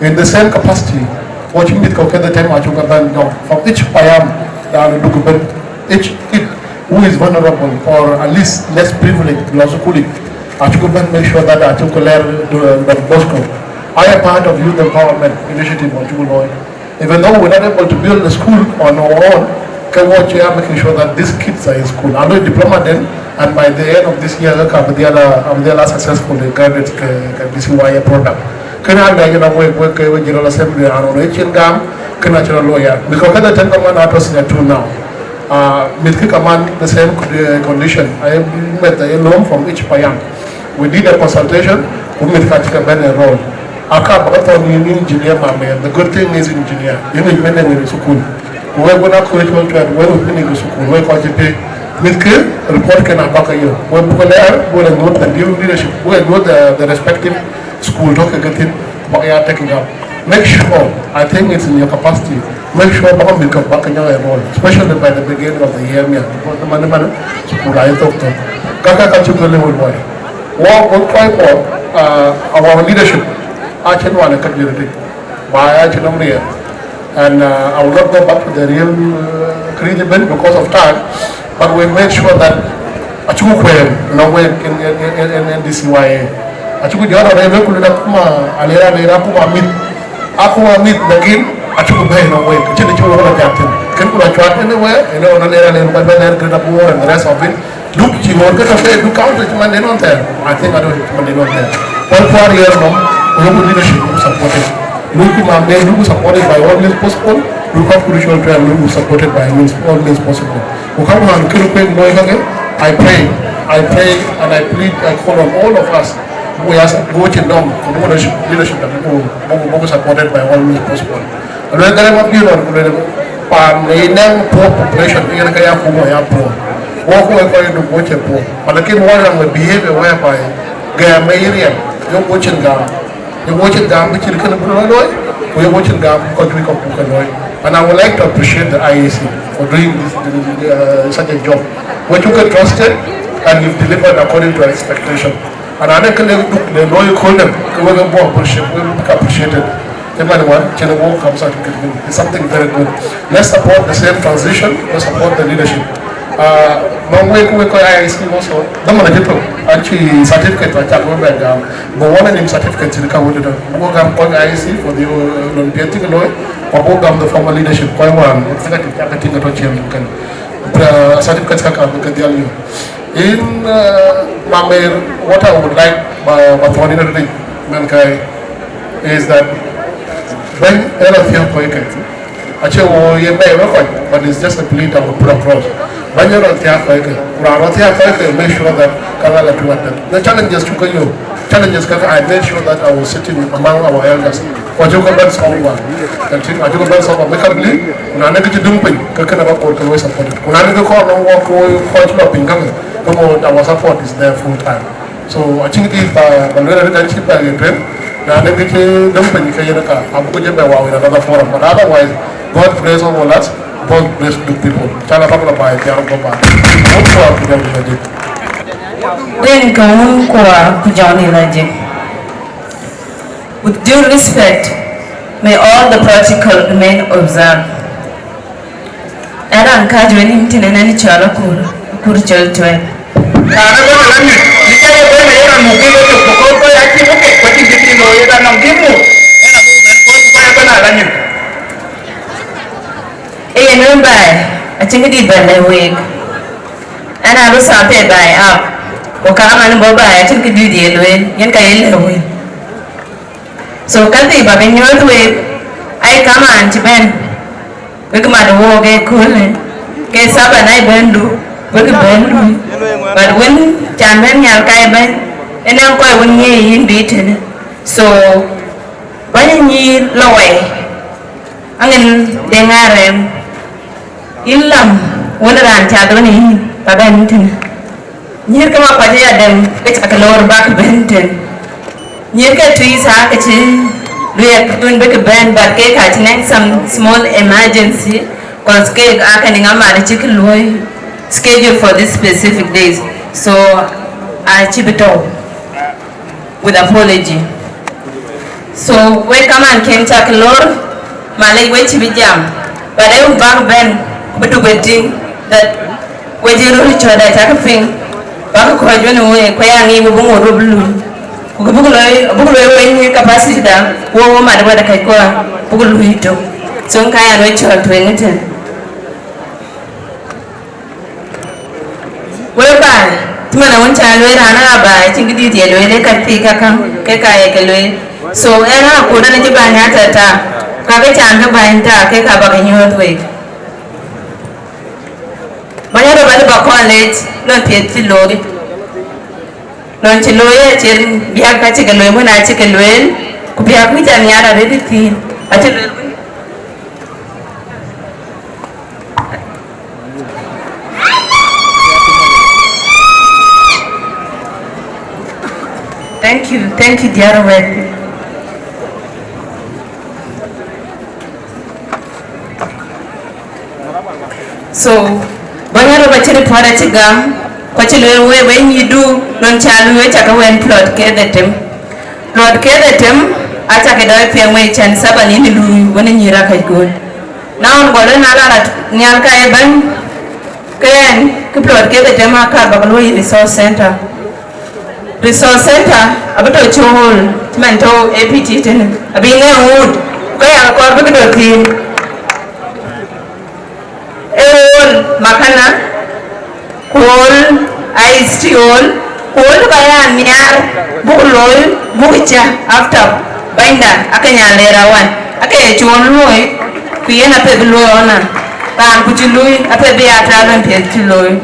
In the same capacity, watching mit kau kena time acu kata from each payam dan dokumen each kid who is vulnerable or at least less privileged, also cooling. Acu kata make sure that acu clear the Bosco. I am part of youth empowerment initiative on Juba. Even though we're not able to build the school on our own, can watch here making sure that these kids are in school. I know diploma then, and by the end of this year, they are successful in graduate DCYA product. Can I get away with General Assembly and on HNGAM, can I lawyer? Because at the time, I'm not there too now. Milky Command, the same condition. I met the loan from each payam. We did a consultation, we made a role. I can't engineer, my man. The good thing is engineer. You need men in school. We're going to create one to where we finish school. We're going to pay. Report can back a year. We're going to note the new leadership. We're going to the respective school talk again. But you are taking up. Make sure, I think it's in your capacity. Make sure you come back in your role, especially by the beginning of the year. Because the man school I talk to. Kaka Kachuka level boy. We'll try for our leadership. I can want a community by and I will not go back to the real creative because of time, but we made sure that Achukwem, no way in DCYA. Achuku the other day, Alera meet Akuma meet the game, Achukubay no way, Chichu captain. Can put a chart anywhere, you know, Alera and Baban and the rest of it. Look, you won't get a fair, look out, Monday on there. I think I don't hit Monday on there. 1 year long. Local leadership will support it. Local mandate will be supported by all means possible. Local crucial trial will be supported by all means possible. I pray, and I plead, I call on all of us who are watching down for leadership that will be supported by all means possible. And we're going to be on poor population, we're going to have poor. Walk away to watch a poor. But the kid warning with behavior whereby Gamma you're watching down. You're watching down which you can we're watching down country of Pukanoi. And I would like to appreciate the IAC for doing this, such a job. What you can trust it and you've delivered according to our expectation. And I can look the lawyer call them, we appreciate it. Everyone, Chenabo comes out, it's something very good. Let's support the same transition, let's support the leadership. Mangwe IAC also, the manager actually certificate I can't remember, but one of them certificates in the IAC for the Olympic law, or the former leadership, it's like a thing that you certificates can come in what I would like my ordinary mankind is that when but it's just a plea I would put across. When you're on the make sure that the challenges to you, I made sure that I was sitting among our elders. What you can solve, and you can solve amicably, negative dumping, Kakanaba will support it. When I call no walk quite up in coming, our support is there full time. So I think if I'm very cheap by a trip, negative dumping, I'm going to be in another forum, but otherwise, God bless all us. God bless the people. Chala pakla bai tiang ko ba. What for them Then kaun kwa kujani laje. With due respect, may all the protocol remain observed. Era ankaji weni mtine nani chala kuru chal tuwe. Ana ba nani? Nikaya ba na era mukilo to pokoko ya kimuke kwa tibiti no era namgimu. Era kwa ba na lanyi. Remember, I think it is by the week. And I was out there by up. Or come and go by, I think it did the way, Yanka. So, Kathy, but in your way, I come on to Ben. We come out the war, get cool, get up and I burn do. We can burn. But when Chairman Yalkai Ben, and I'm quite 1 year in beaten. So, banyak ni lawai angin dengaran ilam wanaran cado ni pada ni nyir kama pada adam kecak keluar bak benten nyir ke tuisa kecil lihat tuan berkeban berke kacinan some small emergency cause ke akan ingat ada cikgu luai schedule for this specific days so I achieve it all with apology so we come and came to keluar malay we cibi jam but I will back ben betul betul that we jiru coba cakap ping baru kau jual ni kau yang ni bukan orang belum bukan we ni kapasiti dah wo mana ada kai kau bukan lu itu so kau yang we coba tu ni tu we bah cuma nak cakap we rana bah cingkir dia we ni kerti kakang kaya kelui so era aku dah nanti banyak tata kakak cakap banyak tak kaya apa kenyot we banyak orang balik college non tiada lori non ciloye cirin biar kaci keluar pun aci keluar kubiar aku jangan ada di sini aci thank you dear wet so banyak orang baca report aci gam Kau when you do non chalu we chaka when plot ke the tem acha ke dai pe we chan saba ni lu wona nyira kai go now ngole na la nyal ka e ban ken ke plot ke the tem aka ba lo resource center abato chol timento APT ten abi ne wood ko ya ko ba do tin makana kol ice kol kaya niar bukulol bukicha after binda akanya lerawan akaya chon loy kuyena pe loy ona tan kuchului ape be atalan pe chului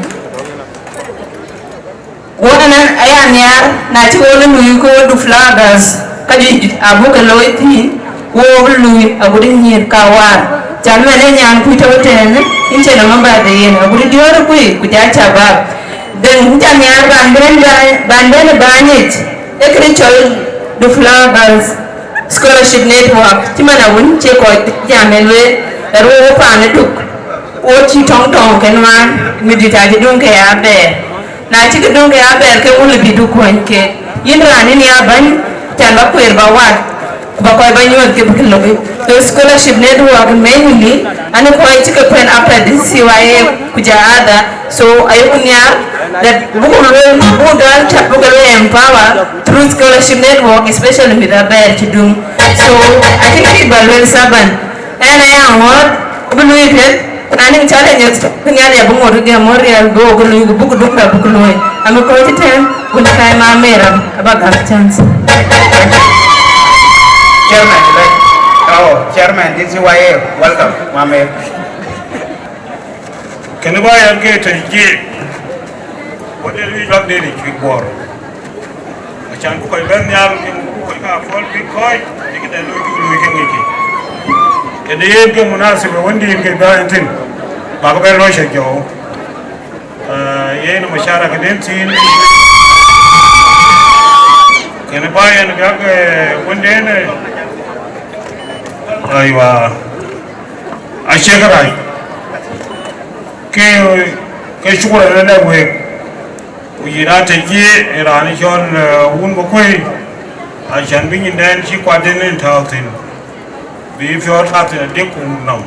wona aya niar na chon lui ko du flagas kaji abuka loy ti wo lui abudin nyir kawar jangan ada yang punya hotel ini nama badan ini abudi dia orang kuja cabab dan jangan bandan banyak ekor the flowers scholarship network cuma namun cekot jangan le lalu apa ane tu oci tong kenwan meditasi dong kayak apa nah cik dong kayak apa ke ulu lebih dukuan ke ini rani ni aban jangan bawat bakoy banyuat ke bukan the scholarship network mainly ane koi chika pen after DCYA kuja ada so ayunya that bukan empower through scholarship network especially with the bear chidung so I think kita balwel saban ene yang hot belu itu ane challenge punya dia bungor dia morial go belu buku dukta buku loy ame koi chitem guna kai mamera abag chance Chairman, DCYA, welcome, Mame. Can you buy a gate and get what did we got there? We bought a chunk of Banyal, fall big coin, you get a look at the end of Munasi, when do you get down in Bagabel Russia, Joe? Yen Mashara Cadentin. Can you buy and get one day? Aywa ashekarai ke shukura na we uyira ta ke irani shon wun ko koi a shan bin dan shi kwadin ta tin bi fior ta tin de kun nam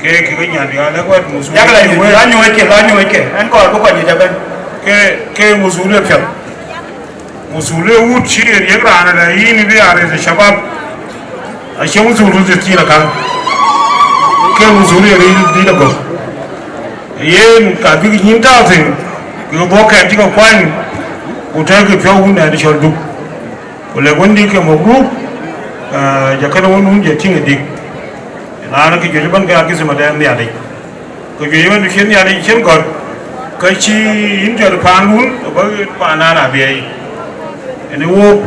ke nya dia la kwat musu ya kala ni lanyo weke an ko ni jaban ke musule fya musule wuchi ye grana da yini bi are da shabab ashe musulu da tira kan ke musulu ya ri da go yen ka bi yin ta tin ko bo ka ti ko kwan ko ta ke fiyo hunda da shodu ko le gondi ke mo group ja kana wonu je tinga dik na ke je ban ga ke sama da ne ale ko je ban shen ya ne shen ko ka ci yin jar panun ba pa na na bi ai ene wo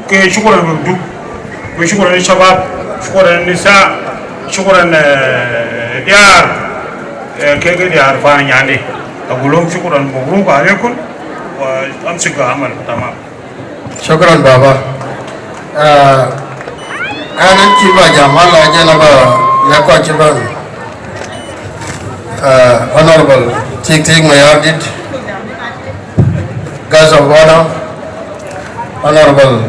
ke shukura duk وشكرا للشباب شكرا للنساء شكرا ديار كيف ديار فاني يعني أقول لهم شكرا مبروك عليكم وأمسك عمل تمام شكرا بابا أنا جيبا جمال أجنبا يكو جيبا honorable Tik Mayardit guys of honor honorable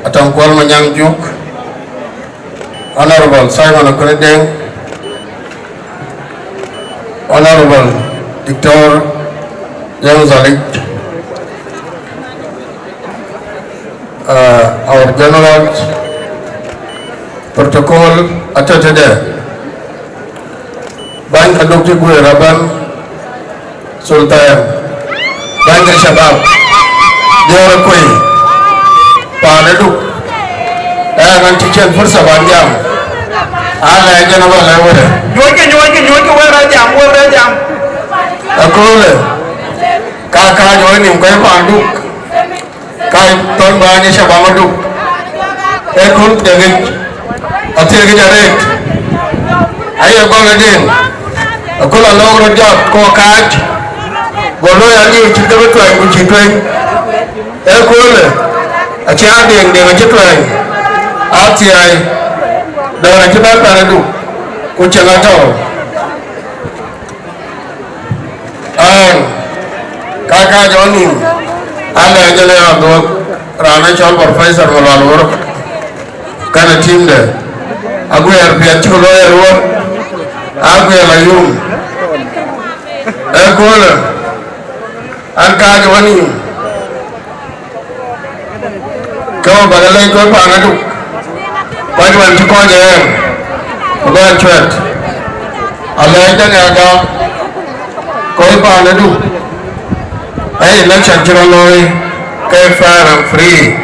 Atamkwal Manyang Juk honorable Simon Okunedeng honorable Dr. Yang Zalik our general protocol attended Bank Adopti Gue Raban Sultan Bank Shabab Diora Koi Panaduk Nanti Chen Fursa Banjam Ala Ejana Bala Wada Nyoke wera jam Akule Kaka Joinim Koi Panduk Kai Ton Bani Shabamaduk Ekun Tegit Atir Gijaret Ayo Goladin Akula Logro Job Ko Kaj Golo Yagi Chitawatwang Kuchitwang Ekule Achading de Chitwang RTI Dara Chibat Panadu Kuchanato Kaka Jonim Ala Jale Abdo Rana Chol Professor Malalur Kana team there Agu RPH Lawyer Agu Layum Ekule Anka Jonim Kau Bagalai Kau Panadu Pajuan Chukon Jam Uban Chwet Alaita Naga Kau Panadu Hey, election Chiroloi fair and free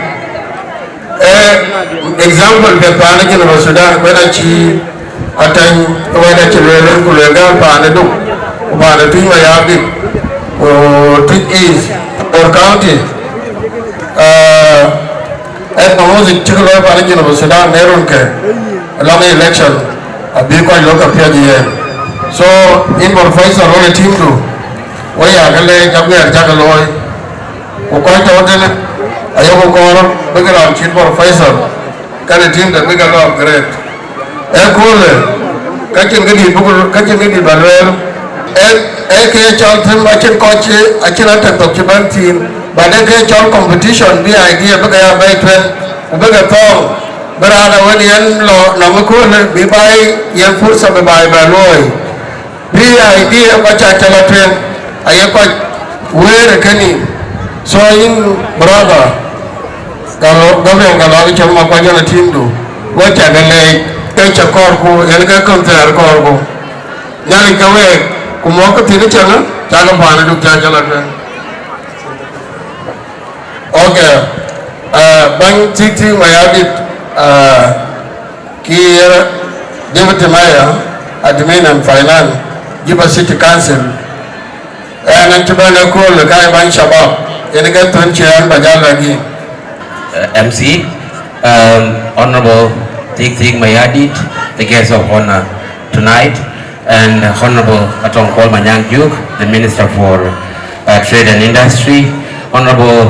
example ke Panajin of Sudan whether she attend whether children Kulaga Panadu Panadu Mayadi or East or County at the most particular Panajin of Sudan Nerunke along the election a big one local PDM so in Professor only team to we are going to Jagaloi who quite ordinary Ayoko Koro bigger on Chief Professor can a team that we got up great Ekule catching the Balwell AK Charlton Machin Coach Achinata document team but AK Chal competition the idea Bagaya Baitwen Bigger Thong Berada Wadian Law Namakul be by Yan Fursa by Baloi the idea of Chachalatwen Ayako where Kenny so in brother Government Galari Chama Pajana Tindu what I lay Techa Corpo Elga Conter Corpo Yanika way Kumoko Tinichana Tagapana to Jajalatwen okay Bank Titi Mayadit Kier David Maya Admin and Finance Juba City Council and Chibana Kul, the guy by Shabab, and get to chair Bajalagi. MC, Honorable Tik Mayadit, the guest of honor tonight, and Honorable Atong Kwal Manyang Juk, the Minister for Trade and Industry, Honorable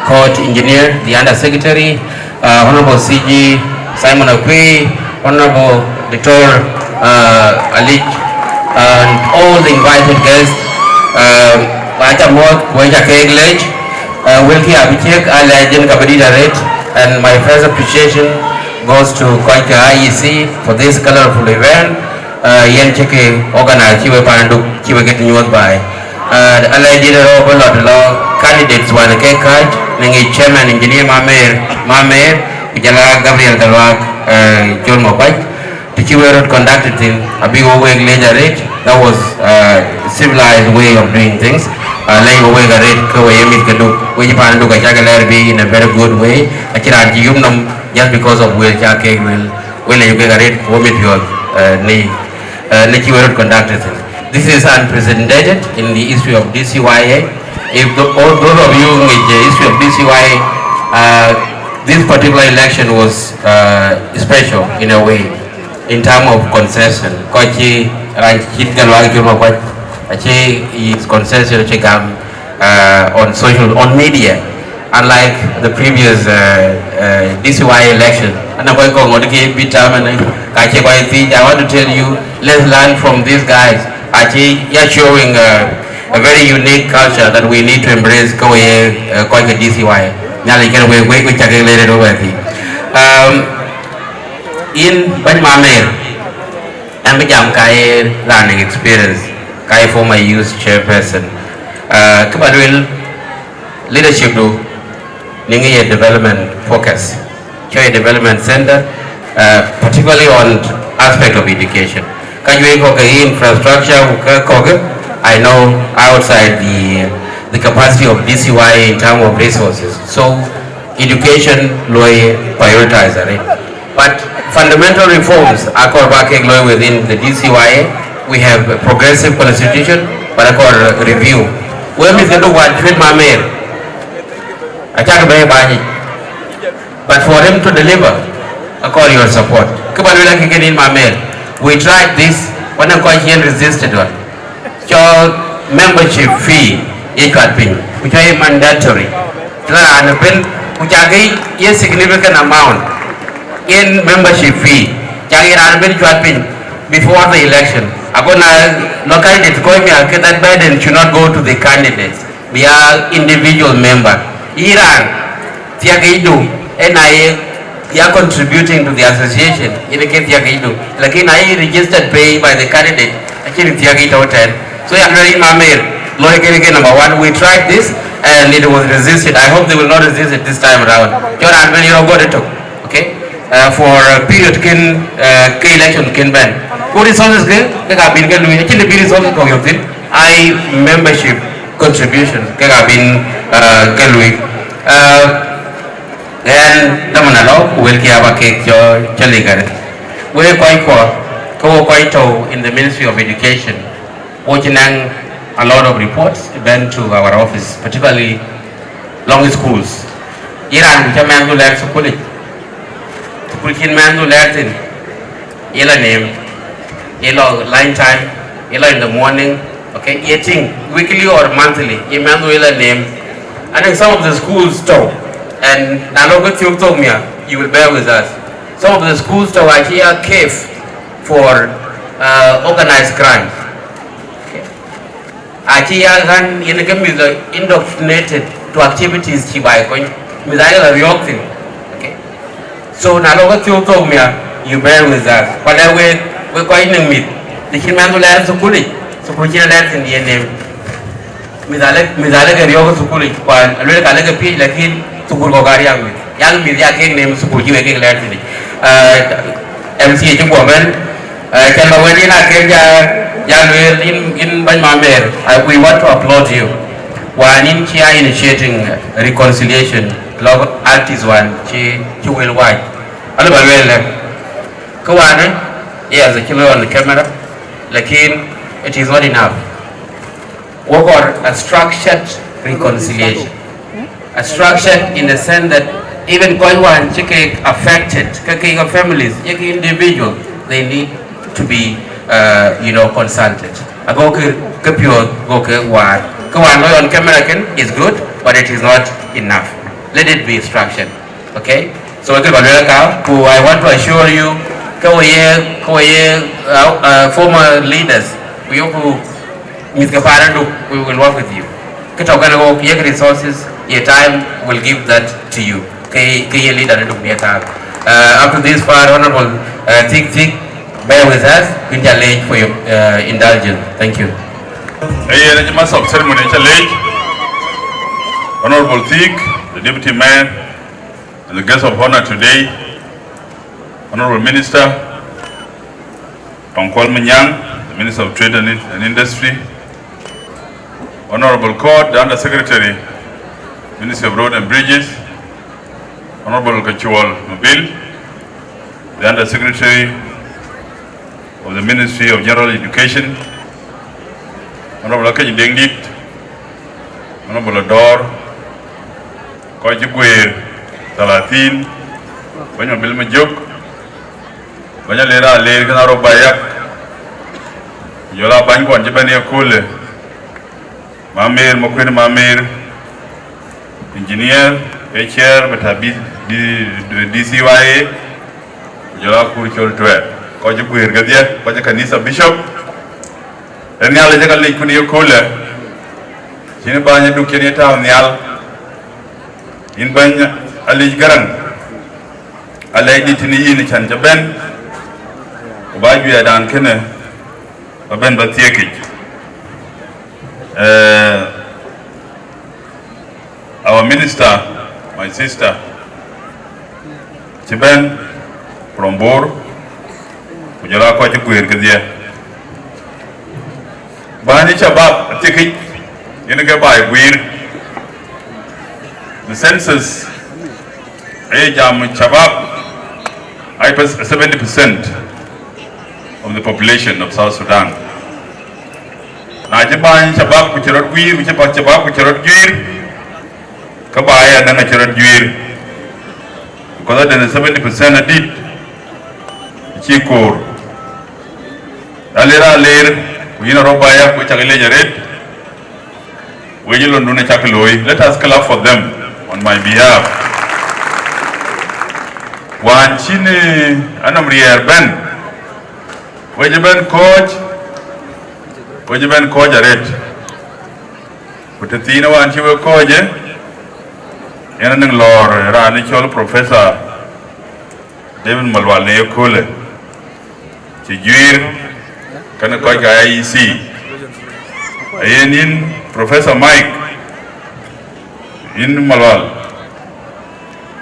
Court Engineer, the Under Secretary, Honorable CG Simon Okwe, Honorable Dr. Ali. And all the invited guests, and my first appreciation goes to Koika IEC for this colorful event. Yen Cheke organized Chiwe Pandu, Chiwe getting used by. I did a lot of candidates were the cake card, Nangi Chairman Engineer Mamer, Ujala Gabriel Galwak, John Mopai. Chiwe Road conducted in a big way later rate. That was a civilized way of doing things. Like a way a rate, Kawayami Kadu, when you find Luka Jagalerby in a very good way. I can't just because of where Jake will you get a rate for me your knee. Chiwe Road conducted in. This is unprecedented in the history of DCYA. If all those of you in the history of DCYA this particular election was special in a way, in terms of concession. Kochi ranchit galwagi kirma koch achi is concession on media, unlike the previous DCYA election. And I want to tell you, let's learn from these guys. Actually, you're showing a very unique culture that we need to embrace. Go here, DCYA. Now you can wait later over here. In Banymamer, and become Kai learning experience, Kai former youth chairperson, Kabadwil leadership do Ningi development focus, Choy development center, particularly on aspect of education. Can you infrastructure? I know outside the capacity of DCYA in terms of resources. So education lawyer prioritize it. But fundamental reforms are called back within the DCYA. We have a progressive constitution, but I call review. Where is the one treat my mayor? I can't buy it. But for him to deliver, I call your support. Come on, we like again in my mayor. We tried this, when I'm quite here resisted one. Your membership fee which are mandatory. Which are a significant amount in membership fee. Before the election. No candidates going that burden should not go to the candidates. We are individual member. Iran, NIA, they are contributing to the association. In the case like in I registered pay by the candidate. Actually, so I'm ready, my mayor. Number one, we tried this and it was resisted. I hope they will not resist it this time around. Okay? For a period election can ban. What resources I membership contribution and Damanalo will give a cake we're quite in the Ministry of Education, watching a lot of reports went to our office, particularly long schools. Iran, which a man who learns to put it. To put in man who learns in yellow name, yellow line time, yellow in the morning, okay, eating weekly or monthly, a man who yellow name. And then some of the schools too. And you will bear with us. Some of the schools too are here cave for organized crime. Achiyagan in the indoctrinated to activities okay. So now you bear with us. But we're going to meet the human lands of Kuli, so Kujina lands in the name. Mizalega Yoga Sukuli, while a little Kalega P like him to Bulgaria with young Mizia King named Sukuji lands in MC woman, Kamawadina Kenya. In Banymamer, we want to applaud you. One in Chia initiating reconciliation, love artist one, she will white. Alabama, Kawan, yes, a killer on the camera. Lakin, it is not enough. Work on a structured reconciliation. A structured in the sense that even Kaiwan, Chike affected, Kaka families, individual, they need to be consulted. I go on camera is good, but it is not enough. Let it be structured. Okay? So I want to assure you, former leaders, we will work with you. Resources, your time will give that to you. Up to this part, Honorable Thick, bear with us, we challenge for your indulgence. Thank you. Honorable Thick, the Deputy Mayor, and the guest of honor today, Honorable Minister, Tongkwal Manyang, the Minister of Trade and Industry, Honorable Court, the Under Secretary, Ministry of Road and Bridges, Honorable Kachual Mabil, the Under Secretary of the Ministry of General Education, Honorable Akaji Dengdit, Honorable Ador, Koji Guer, Talatin, banyak bil majuk, banyak lera ler kena robayak, jola banyak wan jebani akule, mamir mukmin mamir, engineer, HR, betabi di DCYA, jola kuricol tuat, kau je kuir kerja, kau je kanisa bishop, dan ni ala jaga lekun akule, sini banyak dukirnya tahu nial, in banyak alij garang alay ditini yini chan jaben ba ju ya dan kene ben ba tieki our minister, my sister Chiben from Bor kujala ko ci kuir kedia ba ni chabab tieki yene ga bay guir the census jam Chabab, 70% of the population of South Sudan. Najiban Chabab kuchirot guir, kuchipat Chabab kuchirot guir, kabaya dana chirot guir. Because then 70% adit, chikor. Alera ler, kuyina robaya kuchakile jaret, wejilon dune chakaloi. Let us clap for them on my behalf. Wan chini anam rier ben wajiban coach aret kutatina wan chiwe koje yana nang lor rani chol professor David Malwal ne kole chi juir kana coach ga IEC ayenin Professor Mike in Malwal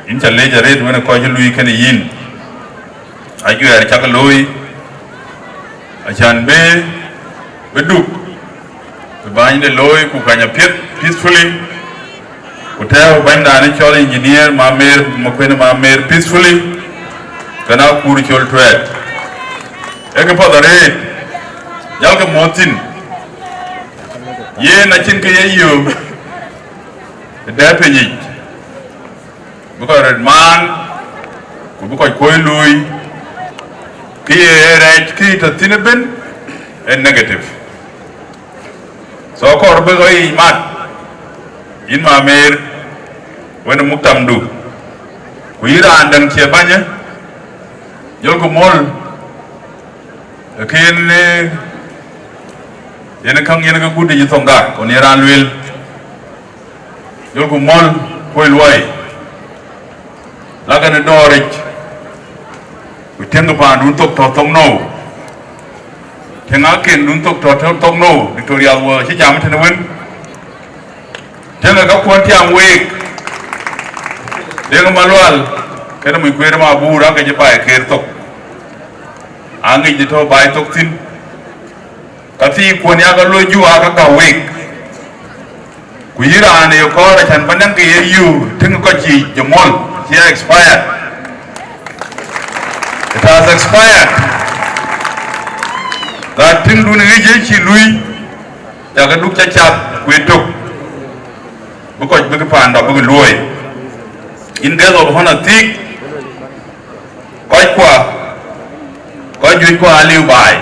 in challenge rate when a coach Louis can yin. I do a chakaloi, a chan be, Beduk, the bind the loy, Kukanya pit peacefully, Hotel Banda natural engineer, Mamir, Mokwena Mamir peacefully, Kana Kurichol thread. Ekapo the rate, Yalka Motin, Ye Nachinka you, the deputy. Because man, because Koilui, Ki to Tinabin, and negative. So, Corbego mat in my mail when a Muktam do. We ran and Chiabanya, Yokumol, a kin in a kang in a good Yitonga, on Iran will Yokumol, Koilway. Lagan Norwich, we tend upon Duntok Totom no. Tengakin Duntok Totom no, Victoria was she jammed in the wind. Tenga Quantiam wake. Denga Manual, Kenami Querma Bura, Kajapai, Kertok. Angi Jito by Toktin. Kati Quaniaga Loju Aka wake. Kuira and your college and Pananki you, Tingachi, Jamol. She expired. It has expired. That thing do not Louis. Yagaduk Chap, we took. Because Big Panda, Big Louis. In days of honor, thick. Quite Juqua live by.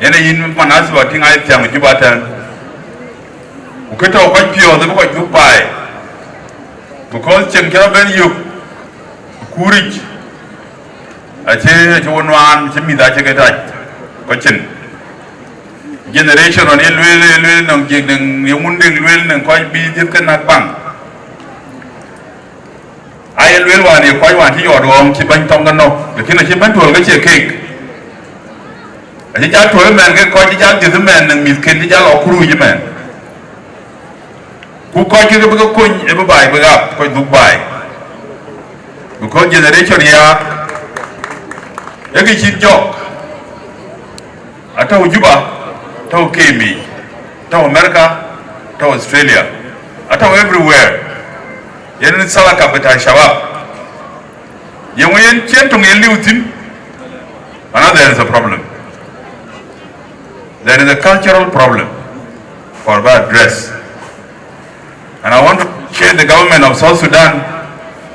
Any in Manaswa thing I tell Juba. Uketa quite pure, the boy took by. Because Chen Karaben you courage. I say, one, Jimmy that you get at generation on ill will and getting wounding will and quite be different at bank. I will want you quite want your home, Chiban Tongano, the king of Chiban to get a cake. I think I told him and get quite a young gentleman and Miss Kendall or Crew man. Who quite you to coin ever buy up, quite look by. Because generation here, every shit joke. I told Juba, told Kemi, told America, told Australia, I told everywhere. You didn't sell a capital Shabab. You went to Lutin, and there is a problem. There is a cultural problem for bad dress. And I want to share the government of South Sudan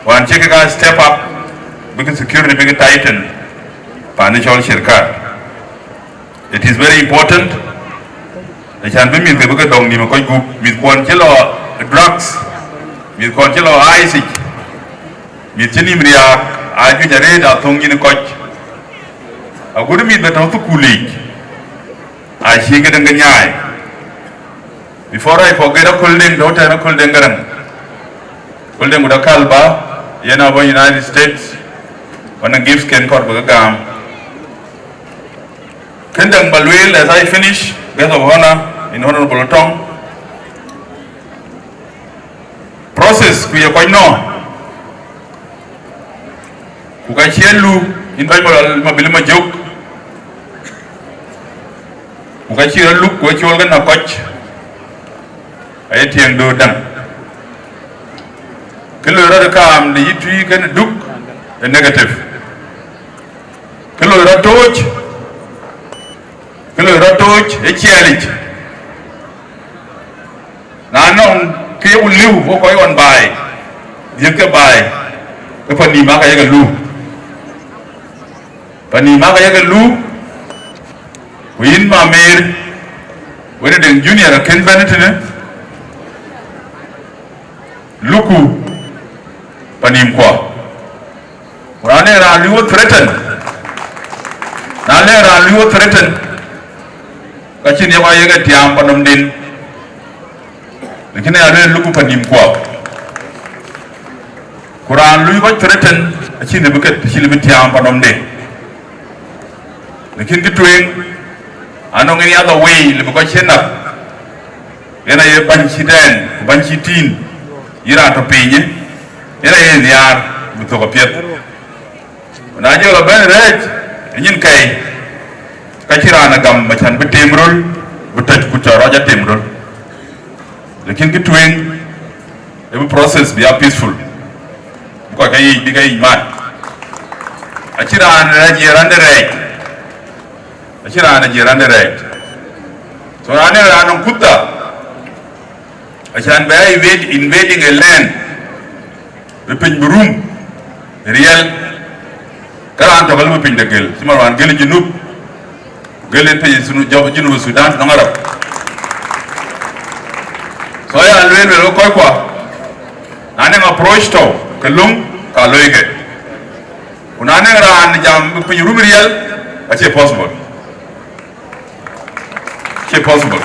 One check a step up because security big tighten financial shirkat. It is very important. I can be with the dong ni makoi group with conchelo drugs, with conchelo ice, with chinimria, I do the red or tongue in a coach. I would meet the Tonto Kuli. I shake it in the eye. Before I forget a cold name, don't have a cold name. Cold name with a kalba, Yenaba, United States, when a gift can cut with a gum. Kendang Balwil, as I finish, guest of honor in Honorable Tom. Process, we are quite known. Ukachelu in Bible Mabilima joke. Ukachira look what you are going to watch. I think do done. Kilo Kam, the tree can do a negative. Kilo Ratoj, a challenge. Now, Kay will live what I want by. You can buy. If I need Maka Lu. Panimaka Yagalu, we in Mamir, whether the junior or Ken Bennett, Luku, Panimqua. Ranera, you would threaten. Nalera, you would threaten. Kachinia Yaga Tiam Panamdin. The Kinea Luku Panimqua. Kuran, you would threaten a Chinabuket, Shilibitiam Panamde. The king between I know any other way, Libukochena. Then I banchi then, banchi teen, Ira to pay ye. Then I in the yard with a piet. When I do a bad red, and you kay Kachirana gum, but can be timbrel, but touch Kucha Roger timbrel. The king between every process be a peaceful. Because I big a man. Achiran Raji and the right. Achirana jirande right. So Rane Ranum Kutta. Achan by invading a land. Ripin Burum. Real Karan to Galupin the Gill. Simaran Gill Junub. Gill in Junub Sudan, Namara. So I always will Kokwa. Nane approach to Kalum Kaloige. Unane Ran Jam Pirumial. That's possible. Possible.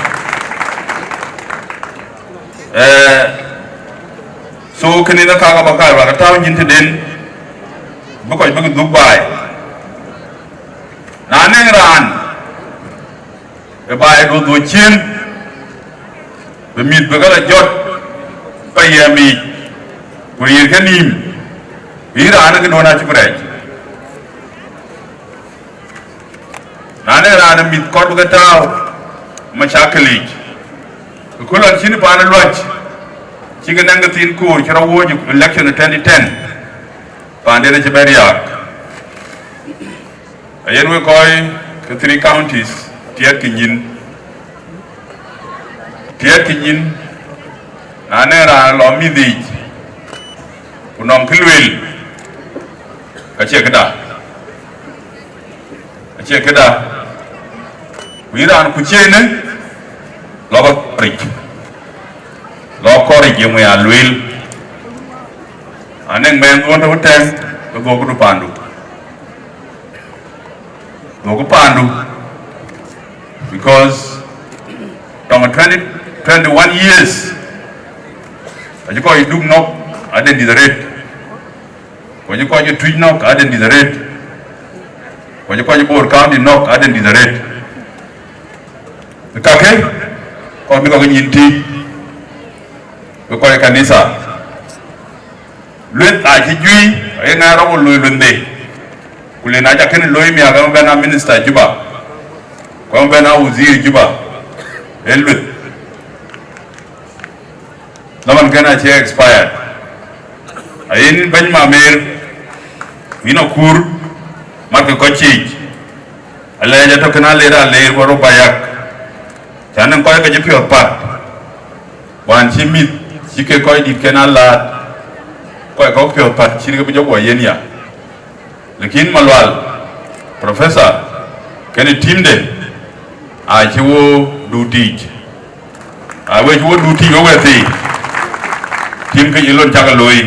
So can in the Kagabaka, a town into den because you can Dubai. Nanang Ran, a buy go to chin, the meat Bagala Jot, Payami, where you can him. We ran again on a bread. Nanang Ran and meat caught with the town. Machakali. The Kulan Chinipan and Watch. Chicken Angathin Kur, Charawo, election of 2010. Pandera Jabariak. Ayen we call the 3 counties, Tiakin, Nanera, Lomidi, Unong Kilwil, a checkada. We ran Kuchene, Log Creek, Log Corrick, you may are will. And then men want to attend the Gogu Pandu. Gogu Pandu, because from 21 years, as you call it, do knock, I didn't the rate. When you call your tweet knock, I didn't the rate. When you call your board county knock, I didn't the rate. The Kake, or because Yinti, we call it Kanisa. Let Ajui, and I don't know Lunde. Kulinaja can Loimi, I'm going to minister Juba. Kwambena Uzi Juba. Elbit. No one can actually expired. I ain't Benma Mail, Vino Kur, Marco Kochi, Alaja Tokana Lera, Lay, Waro Bayak. Chanan Koi Kajapi part. One she meet, she can call it canal lad. ko ko pyo pat chi ga jo ko yen ya lekin malwal professor kene timde a chi wo duti a we wo duti wo we ti tim ke yelon jaga loy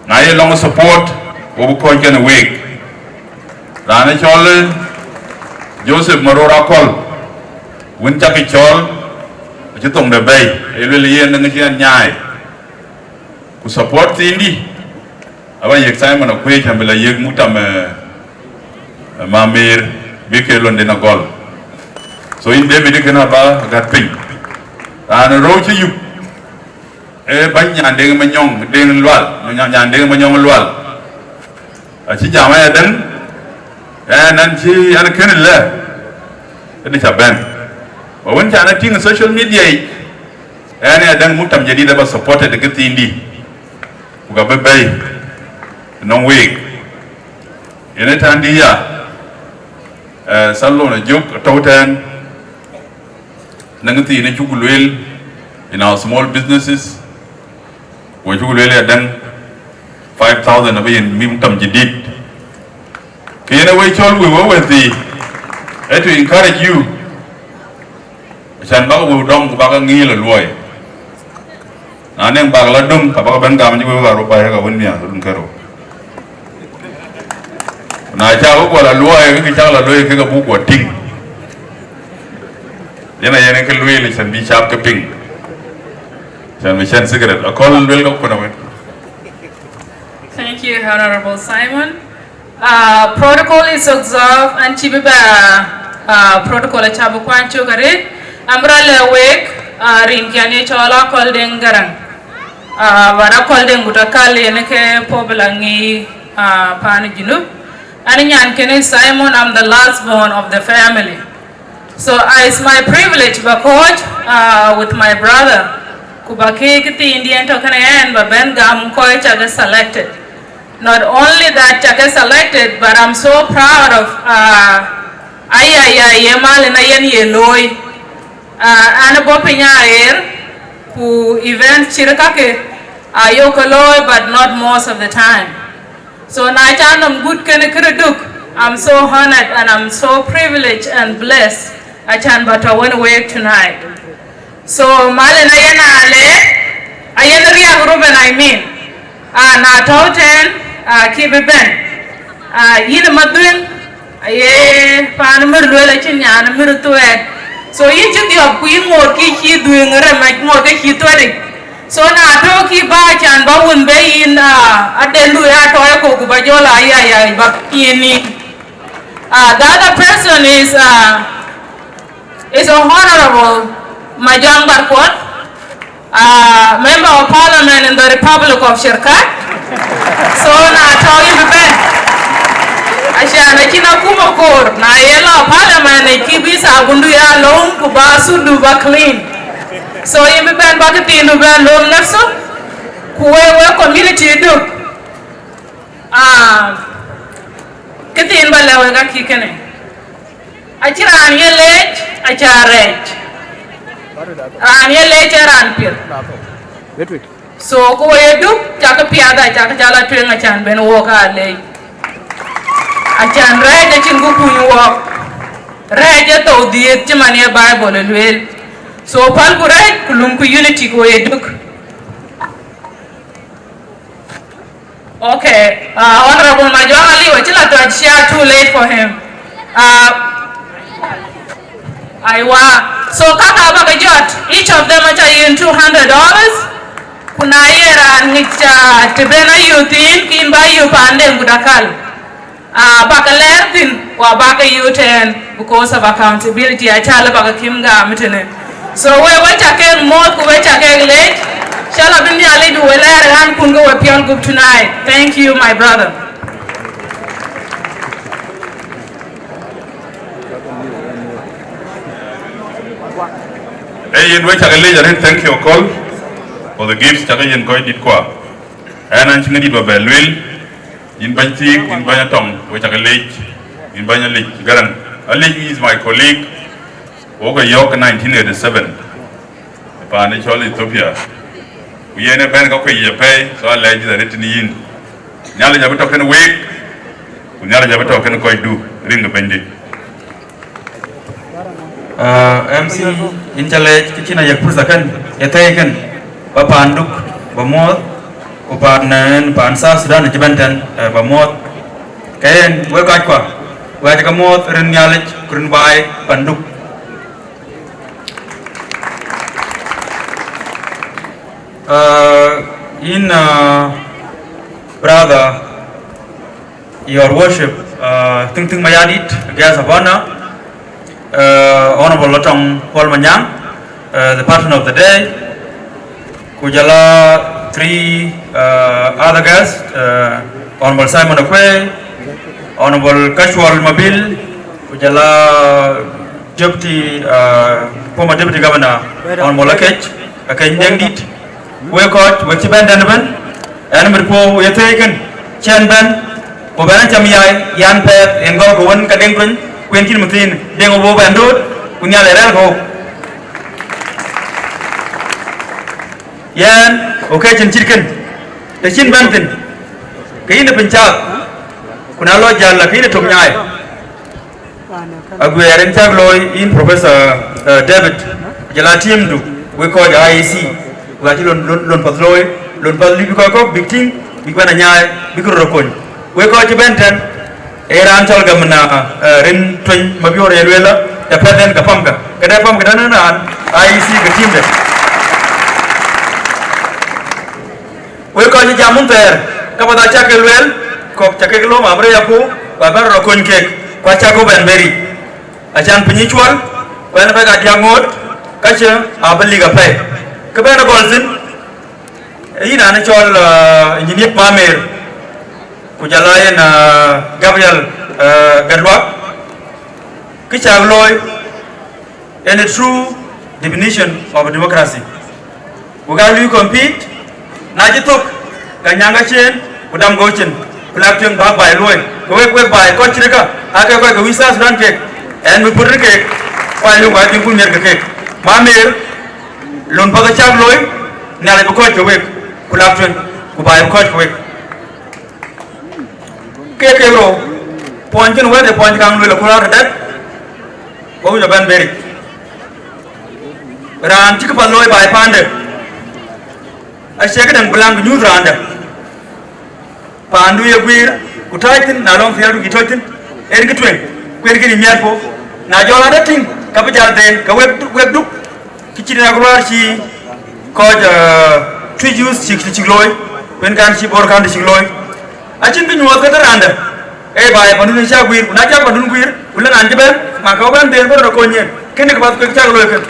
na ye long support wo ko ken week rana chol Joseph Marora Kol win chaki chol chi tong de bay elwe yen nga chi nyai ku support tindi aba yek Simon akwe chambela yek mutam mamir bike londe na gol so in de bide kana ba gat pin an ro chi yu e ban nyan de ma nyong de lwal nyan de ma nyong lwal a chi jama ya dan nan chi an ken la ni cha ben wa wan cha na ting social media an ya dan mutam jadi da ba support de gati ga be bay non week ene tandi ya sallo na juk tawtan nangati ne chugulwel in our small businesses wo chugulwel ya dan 5,000 abayin mimtam jadid kene way chol we wo with to encourage you chan ba wo dom ba ka ngi la loy aneng ba la dum ka ba ben gam ji we ga ro ba ga won ya dun karo na cha ko la loy ki cha la loy ki ga bu ko ting yana ke loy le chan bi chap ka ping chan mi chan cigarette a call wel ko na wen. Thank you, Honorable Simon. Protocol is observed and Chibiba protocol at Chabukwancho Gare. Ambrala wake, Rinkiani Chola called Garang. Vara called Gutakali and Ke Pobelangi Panajinu. And Yankene Simon, I'm the last born of the family. So it's my privilege, Bakoj, with my brother, Kubaki, the Indian Tokanayan, Baben Gam Koi Chaga selected. Not only that Chaga selected, but I'm so proud of Yemal and Ayan Yeloi, Anna Bopinya Air, who event Chirakake, Ayokaloi, but not most of the time. So Naichanam good Kenekreduk, I'm so honored and I'm so privileged and blessed. I can but I want to wake tonight. So Malin Ayana Ale, Ayana Ria Ruben I mean, na Tauten. Kibe ben yina madun aye panamur lwela chinyana miru tuet so yin chudi op ku ngor ki chi duing re ma ngor ke chi tuet so na to ki ba chan ba won be yin adendu ya to ko ku ba jola ya ba yini the other person is a honorable Majang Barkot, member of parliament in the Republic of Shirkat. So na tell you ben ashana kina kuma kor na yela parliament ne kibisa gundu ya long kuba sudu ba clean so yimbe ben ba kiti ndu ben lom nafsu kuwewe community duk kiti ba lewe ga kikene achira an yele achare an yele charan pir so ko yedu chaka piada chaka jala twenga chan ben woka le achan reje chingu kunyo reje to diet chimane bible lwel so pal ku rej kulum ku unity ko yedu okay honorable Majong Ali wachila to share too late for him aiwa so kaka baga jot each of them are in $200 kuna yera ngicha tibena yutin kin ba yu pande ngudakal baka lertin wa baka yuten because of accountability achala baka kimga mitene so we wacha ken mo ku wacha ken late shala bindi ali du welere han kungo we pion group tonight. Thank you my brother. Hey, in which I thank you call for the gifts Chakayan Koi did qua. And I'm going to Belwil in Bantik, in Banatong, which I lake in Banyalik Garan. Ali is my colleague, Oga York 1987, Panichol Ethiopia. yene ben ka ko ye pay so alla ji da retini yin nyala jabe to ken week nyala jabe to ken koy du ring bendi MC in challenge kichina yak pursa kan etay kan ba panduk ba mod ko panan pansa sudan jibantan ba mod kayen we ka kwa wa ka mod ren nyala kurun bay panduk in brother your worship ting mayadit gas of honor Honorable Lotong Paul Manyang, the person of the day, Kujala, 3 other guests, Honorable Simon Okwe, Honorable Kashwal Mabil, Kujala Deputy, former Deputy Governor, Honorable Lakech, Akendit, Wekot, Wechiban Danaban, and Mirpo, Yetaken, Chanban, Obana Chamiyai, Yan Pep, and Gogowan Kadengrin. Quentin Mutin, Dengo Bandot, Kunya Lergo. Yan, occasion chicken, the Chin Bantin, Kaina Pinchak, Kunalo Jala, Kina Tumyai. Aguirin Tagloy in Professor David Jalatim, we call the IEC, Latin Lunpatloy, Lunpal Big Ting, Big Bananyai, Big Rokon. We call Jibantan. Era antal gamna rin twin mabior elwela the president kapamka kada pam kada na IEC ke team de we ko ni jamun ter kapada cha kelwel ko cha ke lo mabre yapu babar ro kon ke kwa cha ko benberi achan pinyichwal ko na ga diangot kacha abali ga pai ke bana golzin ina na chol engineer pamer Kujalayan Gabriel Gadwa Kichagloy and a true definition of democracy. Ugalu compete Najitok Kanyanga Chen Udam Gochin Platin Bag by Loy Kwek by Kochika Aka Wisas Run cake and we put a cake while you watching Punya cake. Mamir Lon Pagachagloy Nalabukoch awake Platin Kubai Koch awake Kekero, pointing where the point can will occur that go to Banberry. Ran Chickapaloy by Panda. I shake it and blank news randa. Pandu Yaguir, Kutaitin, Nalong Field to Gitotin, Eric Twin, Quirkin in Yarpo, Najola that thing, Capital Day, Kaweb Duk, Kitchen Agulashi, called 3 Jews, 60 Chigloy, when can she work on the Chigloy. I think you was better under a by Panunisha Weir, Naja Panunguir, Ulan Anjaban, Macaban, they were a conyan. Can you about Kaka local?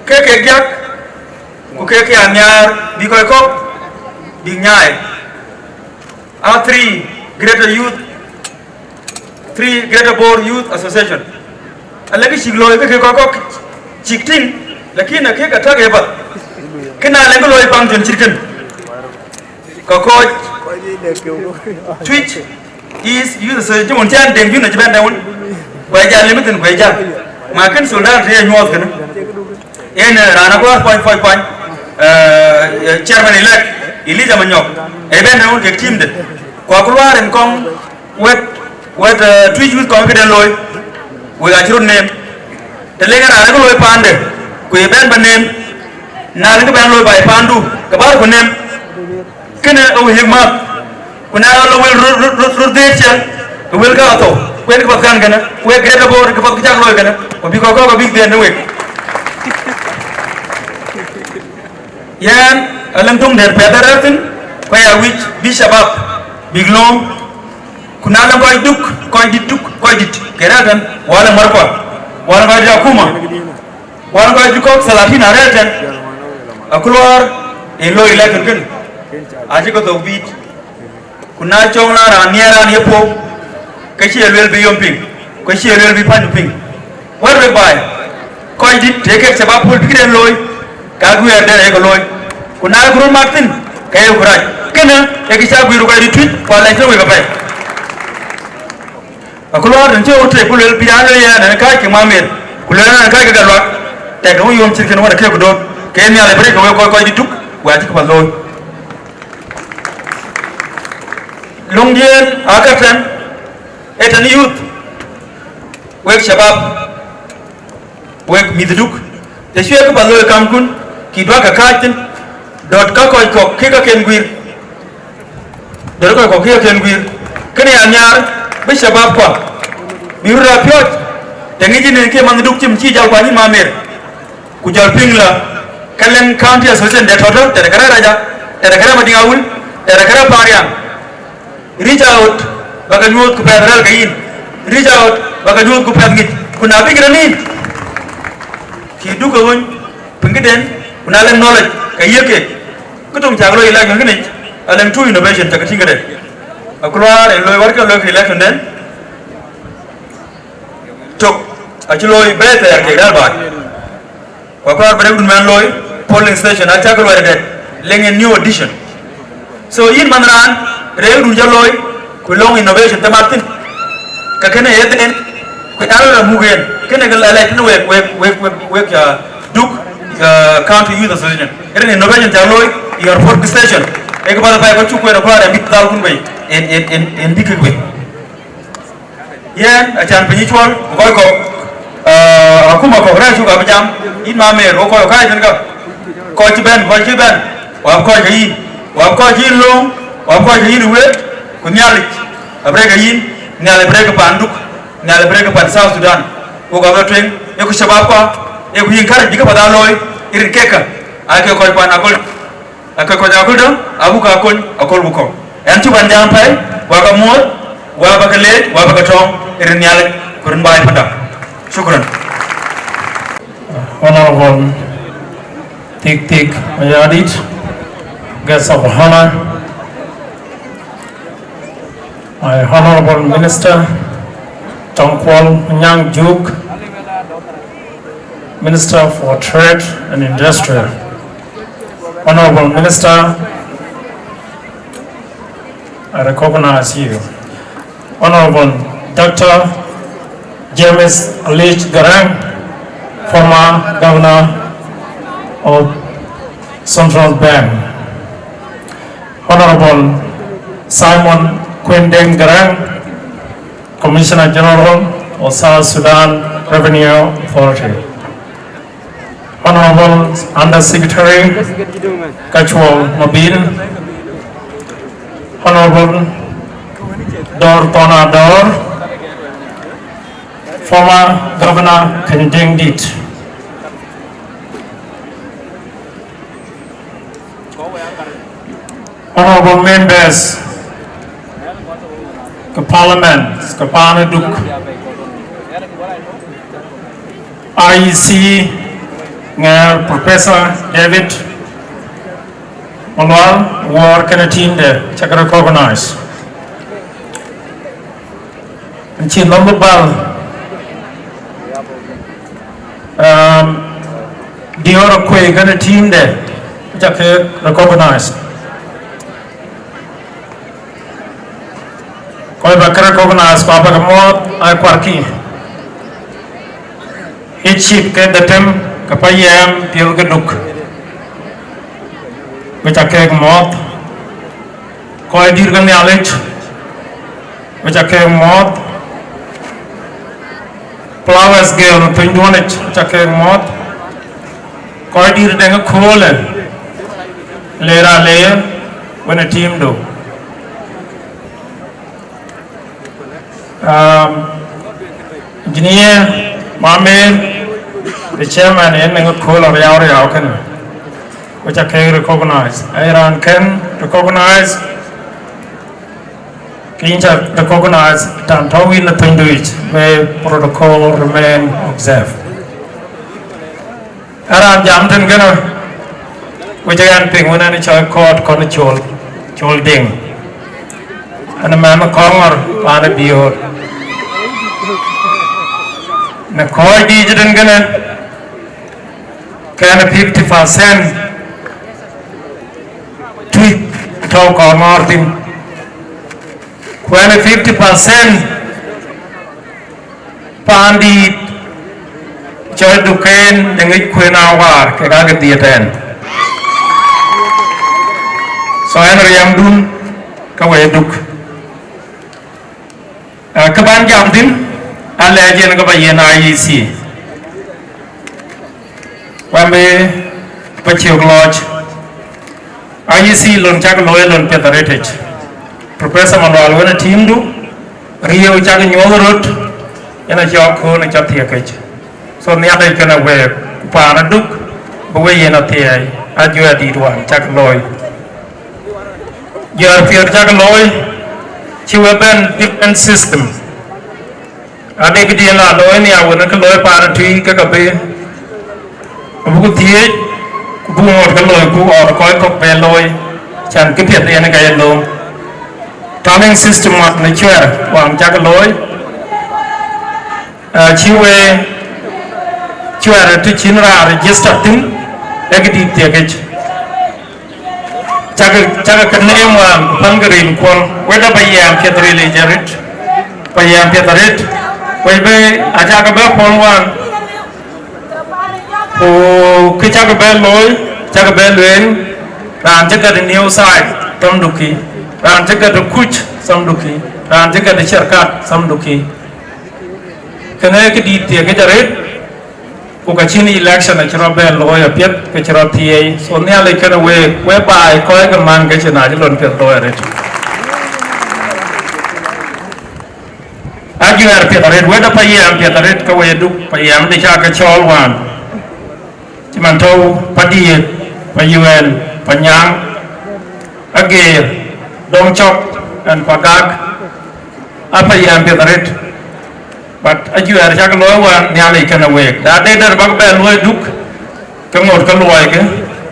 Keke Jack, Ukeke Anyar, Bikoiko, Big Nyai. Our 3 greater youth, 3 greater board youth association. A legacy glory, Kekoko, Chicken, Lakina Cake attack ever. Can I let go of chicken? Cockroach Twitch is used as a Jimon Chan, then you know, down by Jan Limited and Quaja. Markin Soldat, Ray Morgan, in Ranagua, point, Chairman elect Elijah Manok, event I won't get teamed. Quackroach and Kong, what Twitch with confident Loy, with a true name. The Lega Ranagua Pande, Quaban by name, Nalagan by Pandu, Kabar name. Can I him up? When I will rotation, will go to where it was Gangana, where get a board of Jagana, or because of a big day in the week. Yan, Alantum, their Pedaratin, where which Bishop up, Big Long, Kunala by Duke, coined it, Keratan, Walla Marpa, Walla by Jakuma, Walla by Duke, Salatina Retan, a Kulor, a low electric. Ajiko to beat Kuna Chongla Raniera Niepo Kashi will be yumping, Kashi will be punching. What we buy? Coin it, take it, Sabapul, Pick and Loy, Kagu and then Egoloy. Kuna Guru Martin, Kayo Grai, Kena, Ekisha will go to tweet while I know we buy. A Kulor and Joe Triple will be Andrea and a Kai Mamir, Kulana and Kai Galak, take away your chicken, what a cake dog. ke ni ale bre ko di tuk wa ti ko loy longdien akatan etan youth wek shabab wek miduk te shwe ko baloy kam kun ki dwa ka katin dot ka ko ke ka ken gwir dot ko ke ken gwir kene anyar be shabab ko biura pyot te ngi ne ke man duk tim chi jal kwa ni mamer ku jal pingla kalen county association de toto te kara raja te kara madingawul te kara pariang reach out baga nyot ku federal gain reach out baga nyot ku pangit kuna bi grani ki duka won pengiden kuna len knowledge kayeke kutung jaglo ila ngene alang tu innovation ta katinga de akulwa en loy warka loy election den tok achuloy beta ya ke dalba ko ko bare dun man loy polling station acha ko wara de lengen new edition so yin manran re dun jaloy ku long innovation ta martin ka kene yeden ko ala mugen kene gal ala tin wek ya duk county youth association eren innovation jaloy your fourth station e ko bala bay ko chukwe na fara bit dal kun bay en dikwe yen achan pinyichwal ko akuma ko ra chuka bajam in ma me ro ko ka jen ka ko chi ben wa ko ji wa ko ji long wa ko ji ni we ku nyali abre ga yin nyale bre ga panduk nyale bre ga pan South Sudan ko ga twen e ku shabab ko e ku yin kar diga pada loy irin keka ake ko pan akol do abu ka akol bu ko en tu ban jam pai wa ga mo wa ba ga le wa ba ga tong irin nyale kurun bay pada shukran Honorable Tik Mayadit, guests of honor, my Honorable Minister Tongkwal Nyang Juk, Minister for Trade and Industry, Honorable Minister, I recognize you, Honorable Dr. James Alich Garang, former Governor of Central Bank, Honorable Simon Quindeng Garang, Commissioner General of South Sudan Revenue Authority, Honorable Undersecretary Kachwal Mobile, Honorable Dor Tona Dor, former Governor Kending Dit, honorable members, the Parliament, Kapana Duk, IEC, Professor David Malwal, war Kanatin de Chakra Cognize, and Chin Lombal. Dior Kwe gonna team there, which I can recognize. Koi bakar recognize Papa Gamot, I Quarki. Each ship get the tem, Kapayam, Pilgaduk, which I can moth. Koi Dirgan knowledge, which I can moth. Flowers girl, 21 chake mot, koi dir denga khole, lera layer when a team do. Engineer, Mamir, the chairman in denga khole or yaw can, which I can recognize. Iran can recognize. Kinja recognize that how we not do it, where protocol remain observed. Aram Jamton Gunner, which I am ping when any child caught control, ding. And a man of Conor, Pana Bior. The call digit Gunner can a 50% tweet talk or Martin. When 50% Pandit chơi đục khen những cái khuyên áo vào cái các cái tiệt đèn so anh riêng đun các về đục các bạn giảm tin anh lấy trên các bạn yên IEC và về bắt chiều lodge IEC luôn chắc lôi luôn Peter Heritage Professor Manuel when a team do Rio chắc nhớ rồi yana job ko na chat thiệt cái so nya đây cái nào về pa na đúc bây giờ nó thiệt à chưa đi đoạn chắc lôi giờ phía chắc lôi chỉ về bên different system à đây cái là lôi này à cái lôi pa na tùy cái bên bu thiệt bu một cái lôi bu ở coi có về lôi chẳng cái thiệt này cái lôi planning system mà nó chưa hoàn chắc lôi chiwe chiwe tu chinra register tin egdi tiage chaga kanne wa pangarin kon weda bayam pedrele jarit bayam pedret webe ajaga ba kon wan o kichaga ba loy chaga ba len ran jaga the new side tamduki ran jaga the kuch samduki ran jaga the charkat samduki kena ke di tiya ke jaret ko ka chini election a chro bel lawyer pet ke chro tie so ne ale kana we by ko ga man ke china lon pet lawyer ret aju er pet ret we da payam pet ret ka we du payam de cha ka chol wan ti man to padi pa UN panyang age dong chok and pagak apa yam pet ret but aju er chắc lối qua nhà này cái nào về đã đây là bác bé lối đúc cái một cái lối cái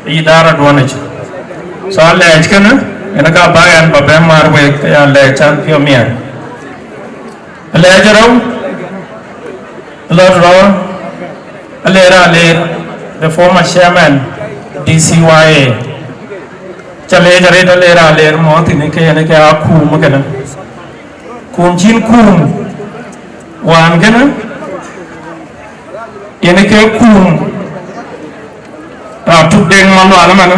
ý đã ra đuôi này so lẽ cái nữa nó cả ba anh bà bé mar về cái lẽ chan phiêu miền lẽ cho đâu lối rồi lẽ ra lẽ the former chairman DCYA cho lẽ cho đây lẽ ra lẽ món thì cái khum mà cái này khum chín khum wan gana yene ke kum tu deng malu alamana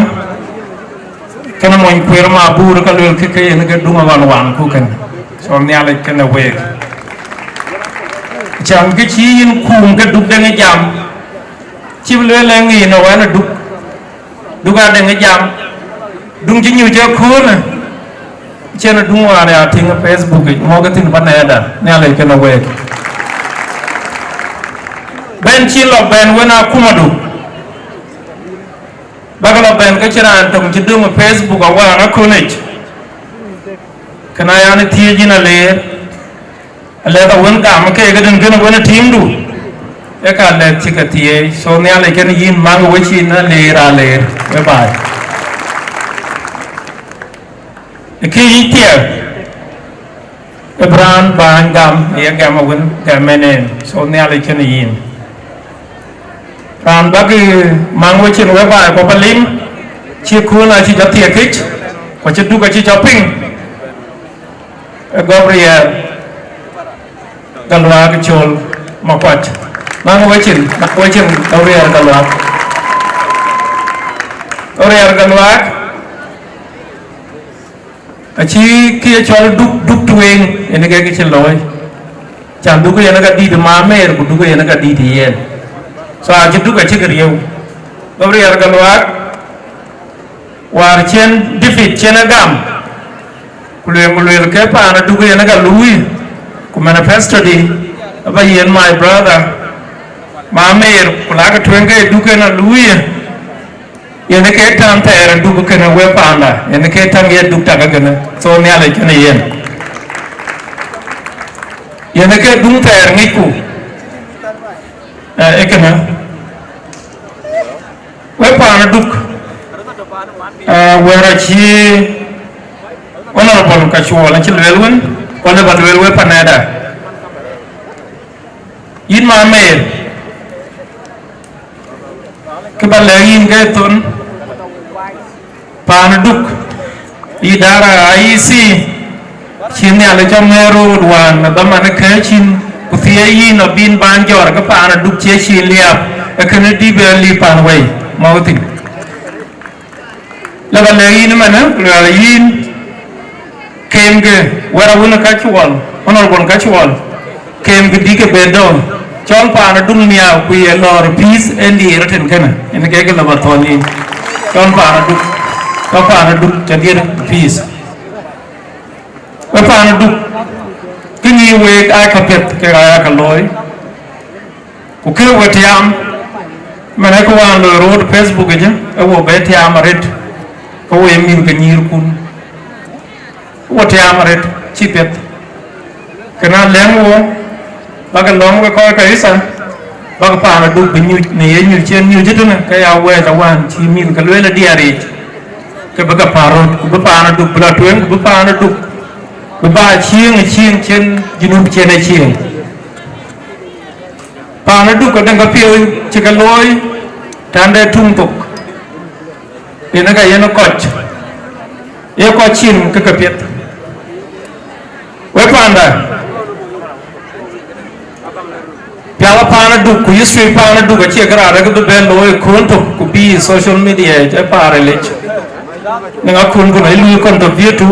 kana moy kwero ma buru ka lol ke yene ke duma wan ku kan so nyale kana we cham ke chi yin kum ke duk deng jam chi le le ngi no wa na duk ga deng jam dung chi nyu je khu na chena dung wa na ting Facebook mo ga tin ban da nyale kana we ben chilo ben wena kumadu bagalo ben ka chiran tong chidum Facebook awa na kunich kana yani tiye na le da wen ka ma ke ga den gena wena team du e ka le tikatiye so ne ale ken yin mang we chi na le ra le bye bye e ki tiye ebran bangam e ga ma wen ga menen so ne ale ken yin ran bagi mangwe chin we ba ko palim chi khuna chi jatie kich ko chi du ka chi shopping Gabriel galwa ke chol makwat mangwe chin Gabriel galwa chi kia chol duk tueng ene ke chin loy chan du ko ene ka di de ma mer ku du ko ene ka di di yen so aji duka chikir yau Gabriel galwak war chen defeat chen agam kulwe ke pa na duka yana ga lui ku manifesto di aba yen my brother ma mer kulaga twenga duka na lui yana ke tan ter duka kana we pa na yana ke tan ye duka ga kana so ne ala kana yen yana ke dung ter ngiku ekana we pa duk wera chi honorable ka chuola chi lelwen kone ba lelwe panada yin ma me ke ba leyin ke ton pa duk idara IEC chin ya le chamero wan da man ke chin ku thia yi no bin ban jor ka pa na duk che chi liap e kan di be li pan wei mau tin la ba le yin mana la yin kem ge wara wona ka chuol honor bon ka chuol kem ge di ke be do chol pa na dum nia ku ye lor peace and the roten kana en ke la ba thoni chol pa na duk ka pa na duk cha dir peace pa na duk kini we ai ka pet ke ga ka loy ku ke we tiam mana ko wan lo road Facebook je e wo be tiam red ko we min ka nyir kun wo tiam red chi pet kana lemo baga long ko ka isa baga pa na duk nyu ne ye nyu chen nyu je na ka ya we ta wan chi min ka le la diari ke baga parot ku pa na duk bla tuen ku pa na duk ba chieng chen junub chen a chieng pa na du ko dang ka pio chi ka loi tande tung tok ina ka yeno koch ye ko chin ka ka pet we panda pya pa na du ku yusri pa na du ka che kra ra ka du be loi kun tok ku bi social media je pa re lech nga kun ko ai lu kon to vie tu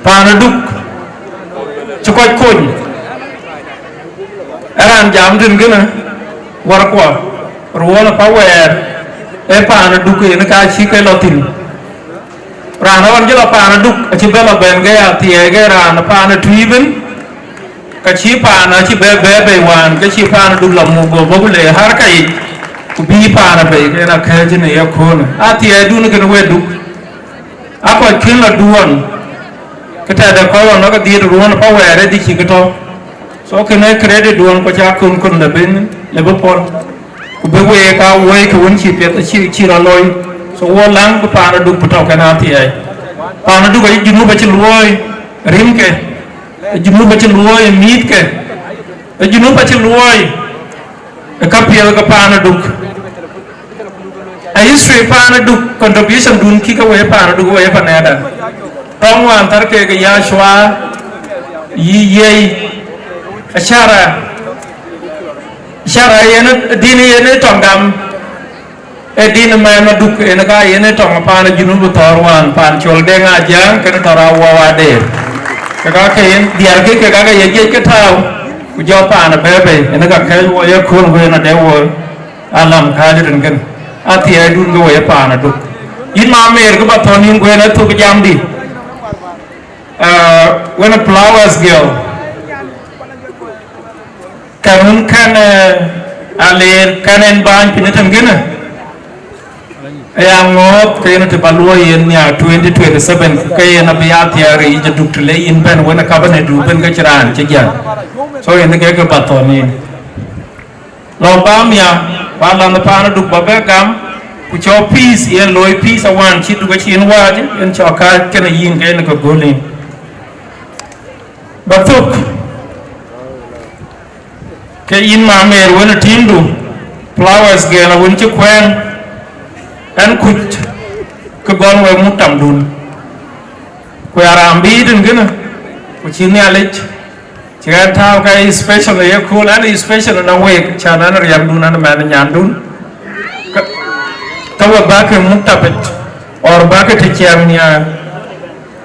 pa na duk cho coi khôn aran jam din gana war kwa ruwa pa wer e pa na duk e na ka chi ke lotin rana wan jela pa na duk chi bela ben ga ya ti e ga rana pa na triben ka chi pa na chi be wan ka chi pa na duk la mu go bo le har kai ku bi pa na be ke na ka ji ne ya khon a ti e du na ga we duk a ko kin la duon kita ada kawan nak dia ruan apa wera di kita so kena kredit duan ko cha kun lebin lebopon ku be we ka we ku won chi pet chi ra loi so wo lang ku pa na du putau kana ti ai pa na du ga jinu ba chi loi rim ke jinu ba chi loi mit ke jinu ba chi loi ka piel ka pa na du ai sui pa na du contribution dun ki ka we pa na du we pa na da tong wan tar ke ya shwa yi yei ashara yene dini yene tongam e din ma na duk ene ka yene tong pa na junu bu tor wan pan chol de nga jang ke tora wa de ka yen diar ke ka ye je ke tau ku jo pa na be ene ka ke wo ye kun we na de wo alam ka de den ati ai dun go ye pa na duk in ma mer ko ba tonin go na tu jam di when a flowers girl kanun kan aler kanen ban pinatam gena ayang ngot kayana te balwa yen nya 2027 kayana biat ya ri je duktule in ben when a cabinet du ben ka chiran che gyan so yen ke ka batoni lo bam ya bala na pa na du ba be gam ku cho peace yen loy peace awan chi du ka chin wa yen cho ka kena yin kayana ka golin batuk ke in ma mer wona timdu flowers gena won ci kwen an kuch ko gon we mutam dun ko arambi din gena ko ci ne alech ci ga taw kay special ye ko an special na we chana na yam dun na man nyan dun ka wa ba ke mutapet or ba ke te cham nya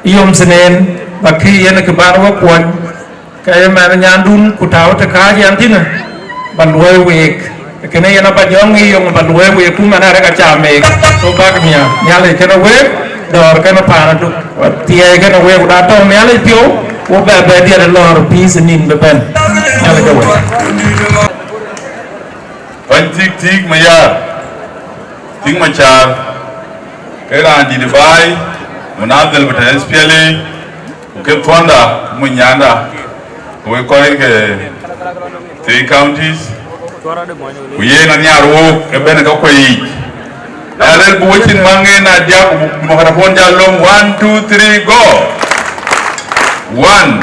yom senen bakki yen ke bar wa kwon kay man nyandun ku taw ta ka jam tina ban loy wek kene yen ba jong yi yong ban loy wek ku mana ra ka chame so ba ka nya nyale kene wek dor kana pa na du tie kana wek da to nyale pio wo ba ba dia lor peace nin be ben nyale ka wek ban tik maya tik machar kay ran di bai munadal bata SPLA ke fonda munyanda we ko ke 3 counties we na nyaro ke ben ka ko yi alal bu wacin mange na dia mo hara fon jallom 1 2 3 go 1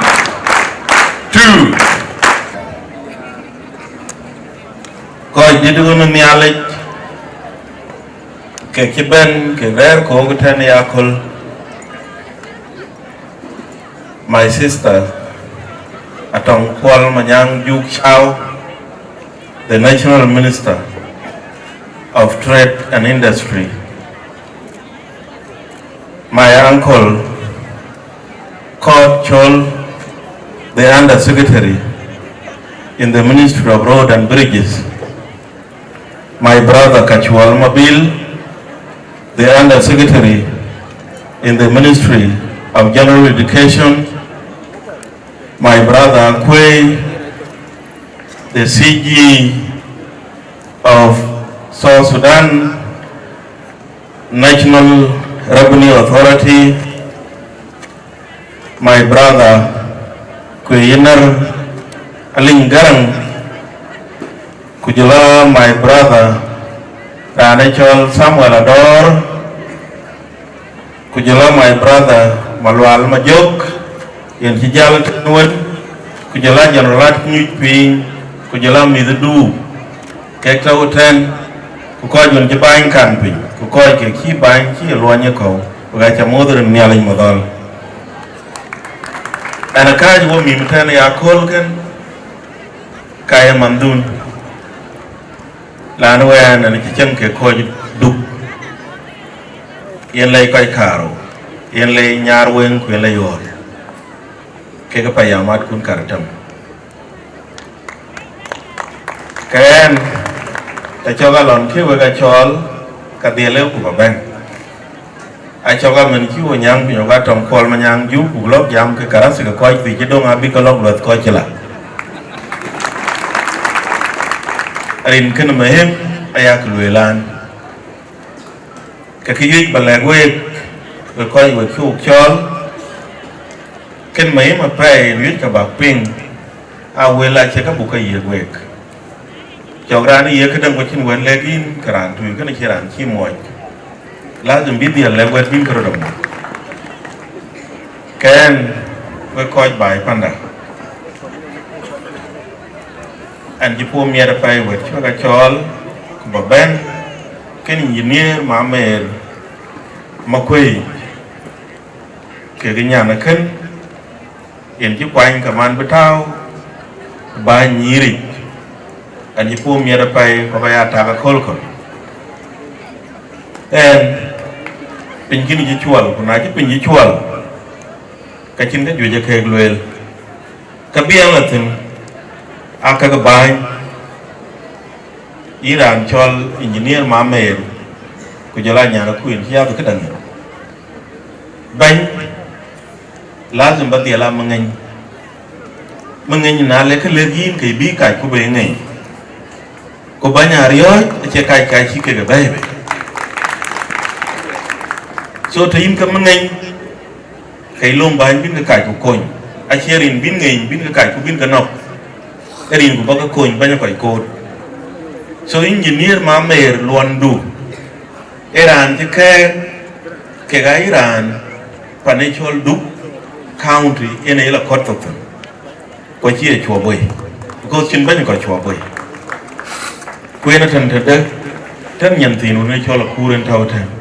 2 ko jidu no mi ale ke kiben ke ver ko ngutane yakol my sister Atong Paul Manyang Juk Chao, the National Minister of Trade and Industry. My uncle, Kod Chol, the Undersecretary in the Ministry of Road and Bridges. My brother Kachual Mabil, the Undersecretary in the Ministry of General Education. My brother Kwe, the CG of South Sudan National Revenue Authority. My brother Kweyener Alingarang, Kujula, my brother Ranachol Samuel Ador, Kujula, my brother Malwal Majok, Yen Hijal Tenwin, Kujula General Nyuping, Kujula Mizu, Kekta Uten, Kukoy Japan Camping, Kukoy Kiki Bang, Ki Luanyako, Ugacha Mother and Nialing Modal. And a card will be Mutani Akolgan Kaya Mandun Lanwan and a kitchen Kekoj Duk Yen Lay Kai Karo, Yen Lay Nyarwing Quilayor Kekapayamat Kun Karatam Kayan Tachogalon Kiwagachol Kadele Kubaban. I choga men ki wonyang pinyo ga tong kol manyang ju bulok jam ke karasi ke koi ti jedong abi kolok lot koi chela arin ken mehem ayak luelan ke kiyik balagwe ke koi we chu chol ken mehem apai wit ka bak ping a wela che ka buka ye wek chogra ni ye kedang ko chin wen legin karan tu ke ni chiran chi moy lazim bidi lewet bin krodom ken we koj bai panda an ji po mier pai we choga chol ko ben ken engineer ma mer makoi ke ginya na ken en ji kwain ka man betao ba nyiri an ji po mier pai ko ya ta ka kol ko en Pinkin Jichual, Punaki Pinjichual, Kachin the Juja Kegluel, Kabialatin, Akagabai, Iran Chol, Engineer Mamer, Kujalanya Queen, here the Kadan. Bang Lazim Batiala Mangan Mangan Leka Legin, Kabika, Kubane Kubanya Rio, a Chekai Kachika baby. So to him come ngay kay lom bahan bin ka kay ko coin a cherin bin ngay bin ka kay ko bin ka nok erin ko baka coin banya kay code so engineer ma mer luandu Iran te ke ga Iran panechol du country ene la kototon ko chi chwa boy ko chin banya ko chwa boy ko ena tan tan nyantinu ne chola kuren tawtan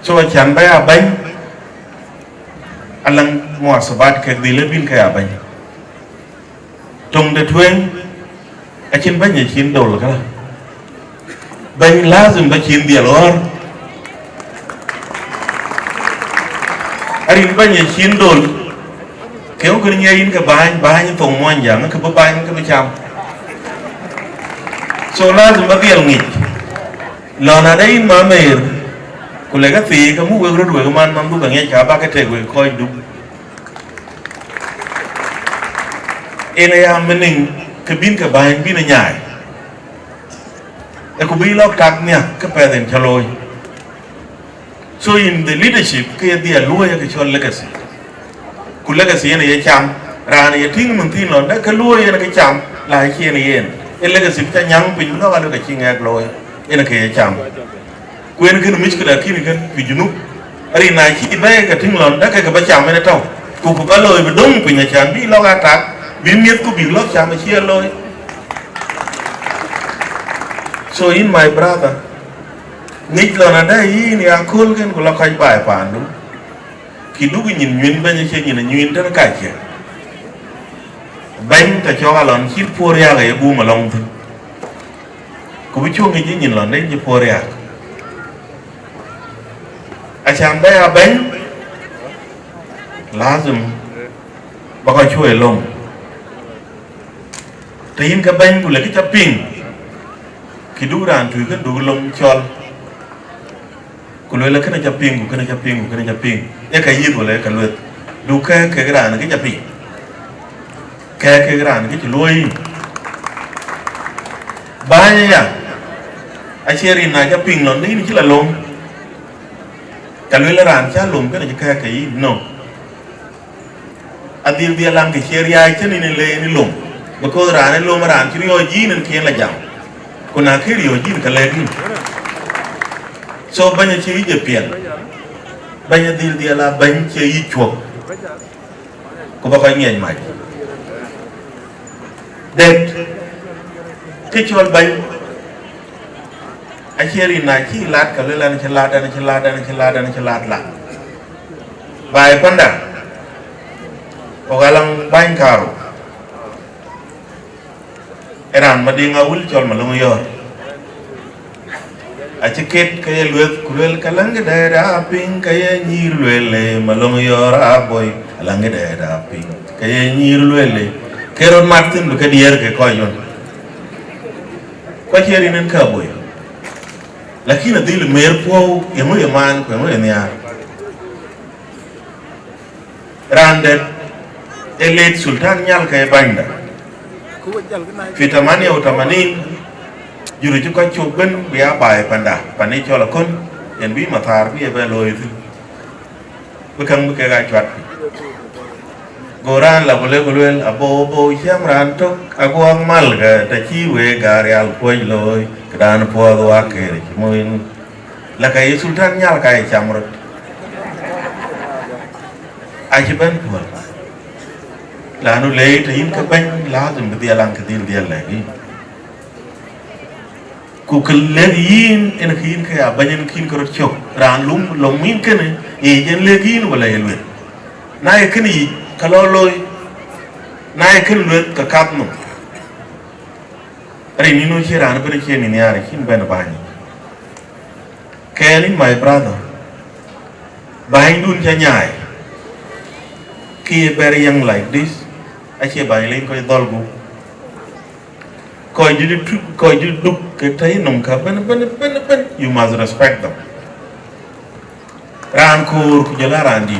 so chan baya bany alang muasabat ke dile bin kaya bany tong de twen achin bany chin dol kala bany lazim ba chin dia lor arin bany chin dol keu kun nyain ka bany tong mon yang ka ba bany ka ba cham so lazim ba biel ngi lona dai ma mer Kulega fi kamu we road we man mambu bangai chaba ka te we koi du ene ya mening ke bin ka bain bin nyai e ku bi lok tak nya ka pa den chaloi so in the leadership ke dia luo ya ke chol legacy ku legacy ene ye cham ran ye ting mun tin lon da ka luo ye ke cham la chi ene yen e legacy ta nyang pin no ga do ka chi ngak loi ene ke ye cham Kuen kan miskila kini kan bijunu ari na chi ba ka tinglon da ka ba cham ne taw ku ku ba loy be dong pinya chan bi lo ga tak bi miet ku bi lo cham chi loy so in my brother niklo na da yi ni akul kan ku lo kai ba pa ndu ki du nyin nyin ba ni che nyin nyin ta ka che bánh ta cho lon chít pua ria cái bu mà long thôi cũng biết chuông cái gì nhìn lon đấy như pua ria chàng bé bánh lá dùm bà coi chuối lông thì in cái bánh của lấy cái chắp pin khi đủ đàn tùy cái đủ lông chol của lấy là cái này chắp pin của cái này chắp pin của cái này chắp pin cái gì của lấy cái lượt đủ cái đàn là cái chắp pin cái đàn cái chữ lôi ba nhá ai chơi rin này chắp pin nó đấy chỉ là lông cái lưỡi là đàn chả lùm cái này cái gì no adil dia lang cái chơi ai chứ nên lên lùm mà cô đàn này lùm mà đàn chỉ riêu gì nên thiên là giàu còn nào khi riêu gì cái lên so bao nhiêu chơi gì tiền bao nhiêu dia là bao nhiêu chơi chuột cô bác anh nghe mày đẹp cái chuột bao ai chơi rin này chỉ lát cái lưỡi là nó chơi lát là bài quan đẳng Okalang bánh caro Eran mading awul chol malung yo Achikit kaya luet kulel kalang daera ping kaya nyir luele malung yo raboy alang daera ping kaya nyir luele Keron Martin buka dier ke koyon Kwa kiri nen kaboy Lakini adil merpo yamu yaman kwa yamu yanyar Randet Elite Sultan nyal kaya banda Fitamani utamanin Juru juga coben biar baik panda Pani cola kon Yang bi matar bi ebe loy itu Bukan bukan gajuat Goran la boleh abo siam rantok Aku ang mal ke Taci we garial poy loy Kedan po doa ke Moin La kaya Sultan nyal kaya camrot Ajiban po Lalu lei tahin ke bang lazim ke dia lang ke dia lagi. Ku kellehin en khin ke abanyen khin korot chok ran lum min kene e jen legin wala yelwe. Nae kini kaloloy nae kin lut ka kapno. Ari ninu chiran bere cheni ni ari kin ben bani. Kelly my brother. Bang dun chanyai. Ki very young like this. I say by lane coi dolgu coi you look cái thấy nồng khắp bên you must respect them ran kur kujala ran di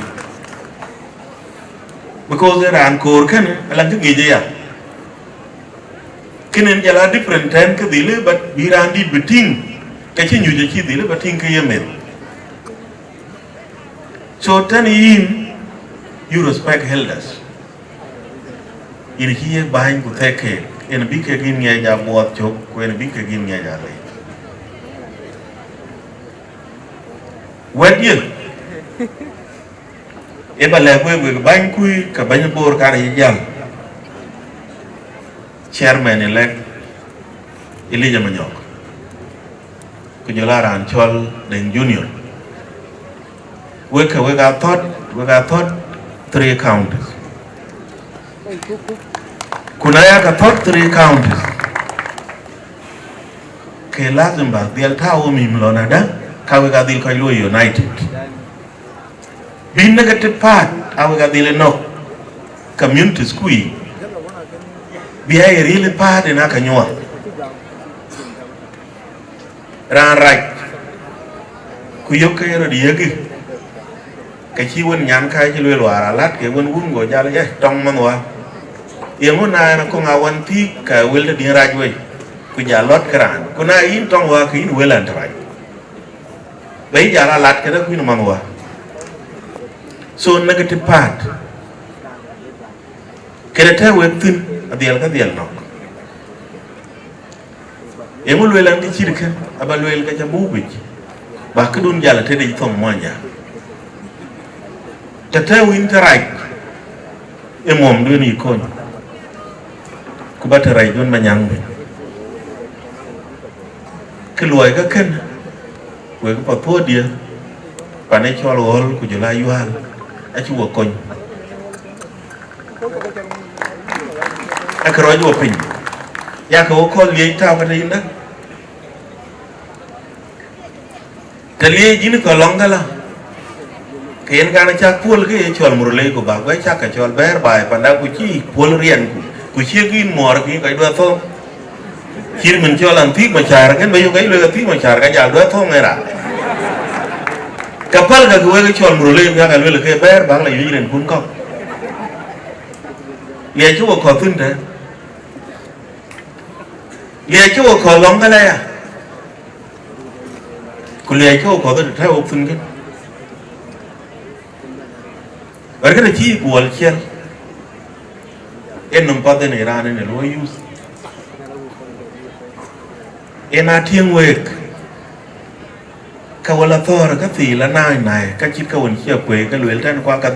because ran kur kan alang cái gì vậy kenen jala different time cái dile but bi ran di beting cái chi nyu chi dile beting cái yemet so tan in you respect elders in here buying ku take in big again nghe ja muat chok ku in big again nghe ja le wet ye e ba le ku bang ku ka ban bor ka ri jal chairman elect Elijah Manyok ku jola ran chol den junior we got thought 3 counties Kunaya ka thought 3 counties ke lazim ba dial tawo mim lona da kawe ga dil koy lo united bin negative part awe ga dil no community squee bi ay really part na ka nywa ran right ku yok ke ro diegi cái chi quân nhắn khai chi lùi lòa lát cái quân của cha lấy trong mang hoa yêu muốn này nó có ngào quân thi cái will đi ra chơi cái nhà lót cái rán con này in trong hoa khí will làm thế lấy giờ là lát cái đó khí nó mang hoa so negative part cái đó theo việc tin adial cái adial nó yêu muốn lùi làm đi chi được không à lùi cái cha bú bịch và cái đun giờ là thế này không mua nhà Tata winterai emom dun ikon kubatarai dun manyang be keluai ka ken we ka papo dia pane chol hol ku jula yual a chu kon cái rồi vô pin ya có con liền thao cái gì đó cái liền gì nó có lòng cái là cái anh cái chắc pull cái chọn một lấy của bà quay chắc cái chọn bé bài và đã cứ chi pull riêng cứ chia cái mỏ cái đua thong khi mình cho làm thiết mà chả cái bây giờ cái lừa thiết mà chả cái nhà đua thong này là kapal cái gue cái chọn một lấy cái lừa cái bé bang là gì nên cũng có liền chú có tin thế liền chú có lòng cái này à cứ liền chú có tin theo ông tin cái ở cái chi buồn chiên em nằm bắt này ra nên là lối use em à thiêng quê cái là thor cái gì là nai này cái chiếc cái quần chia quê cái lưỡi trên qua cái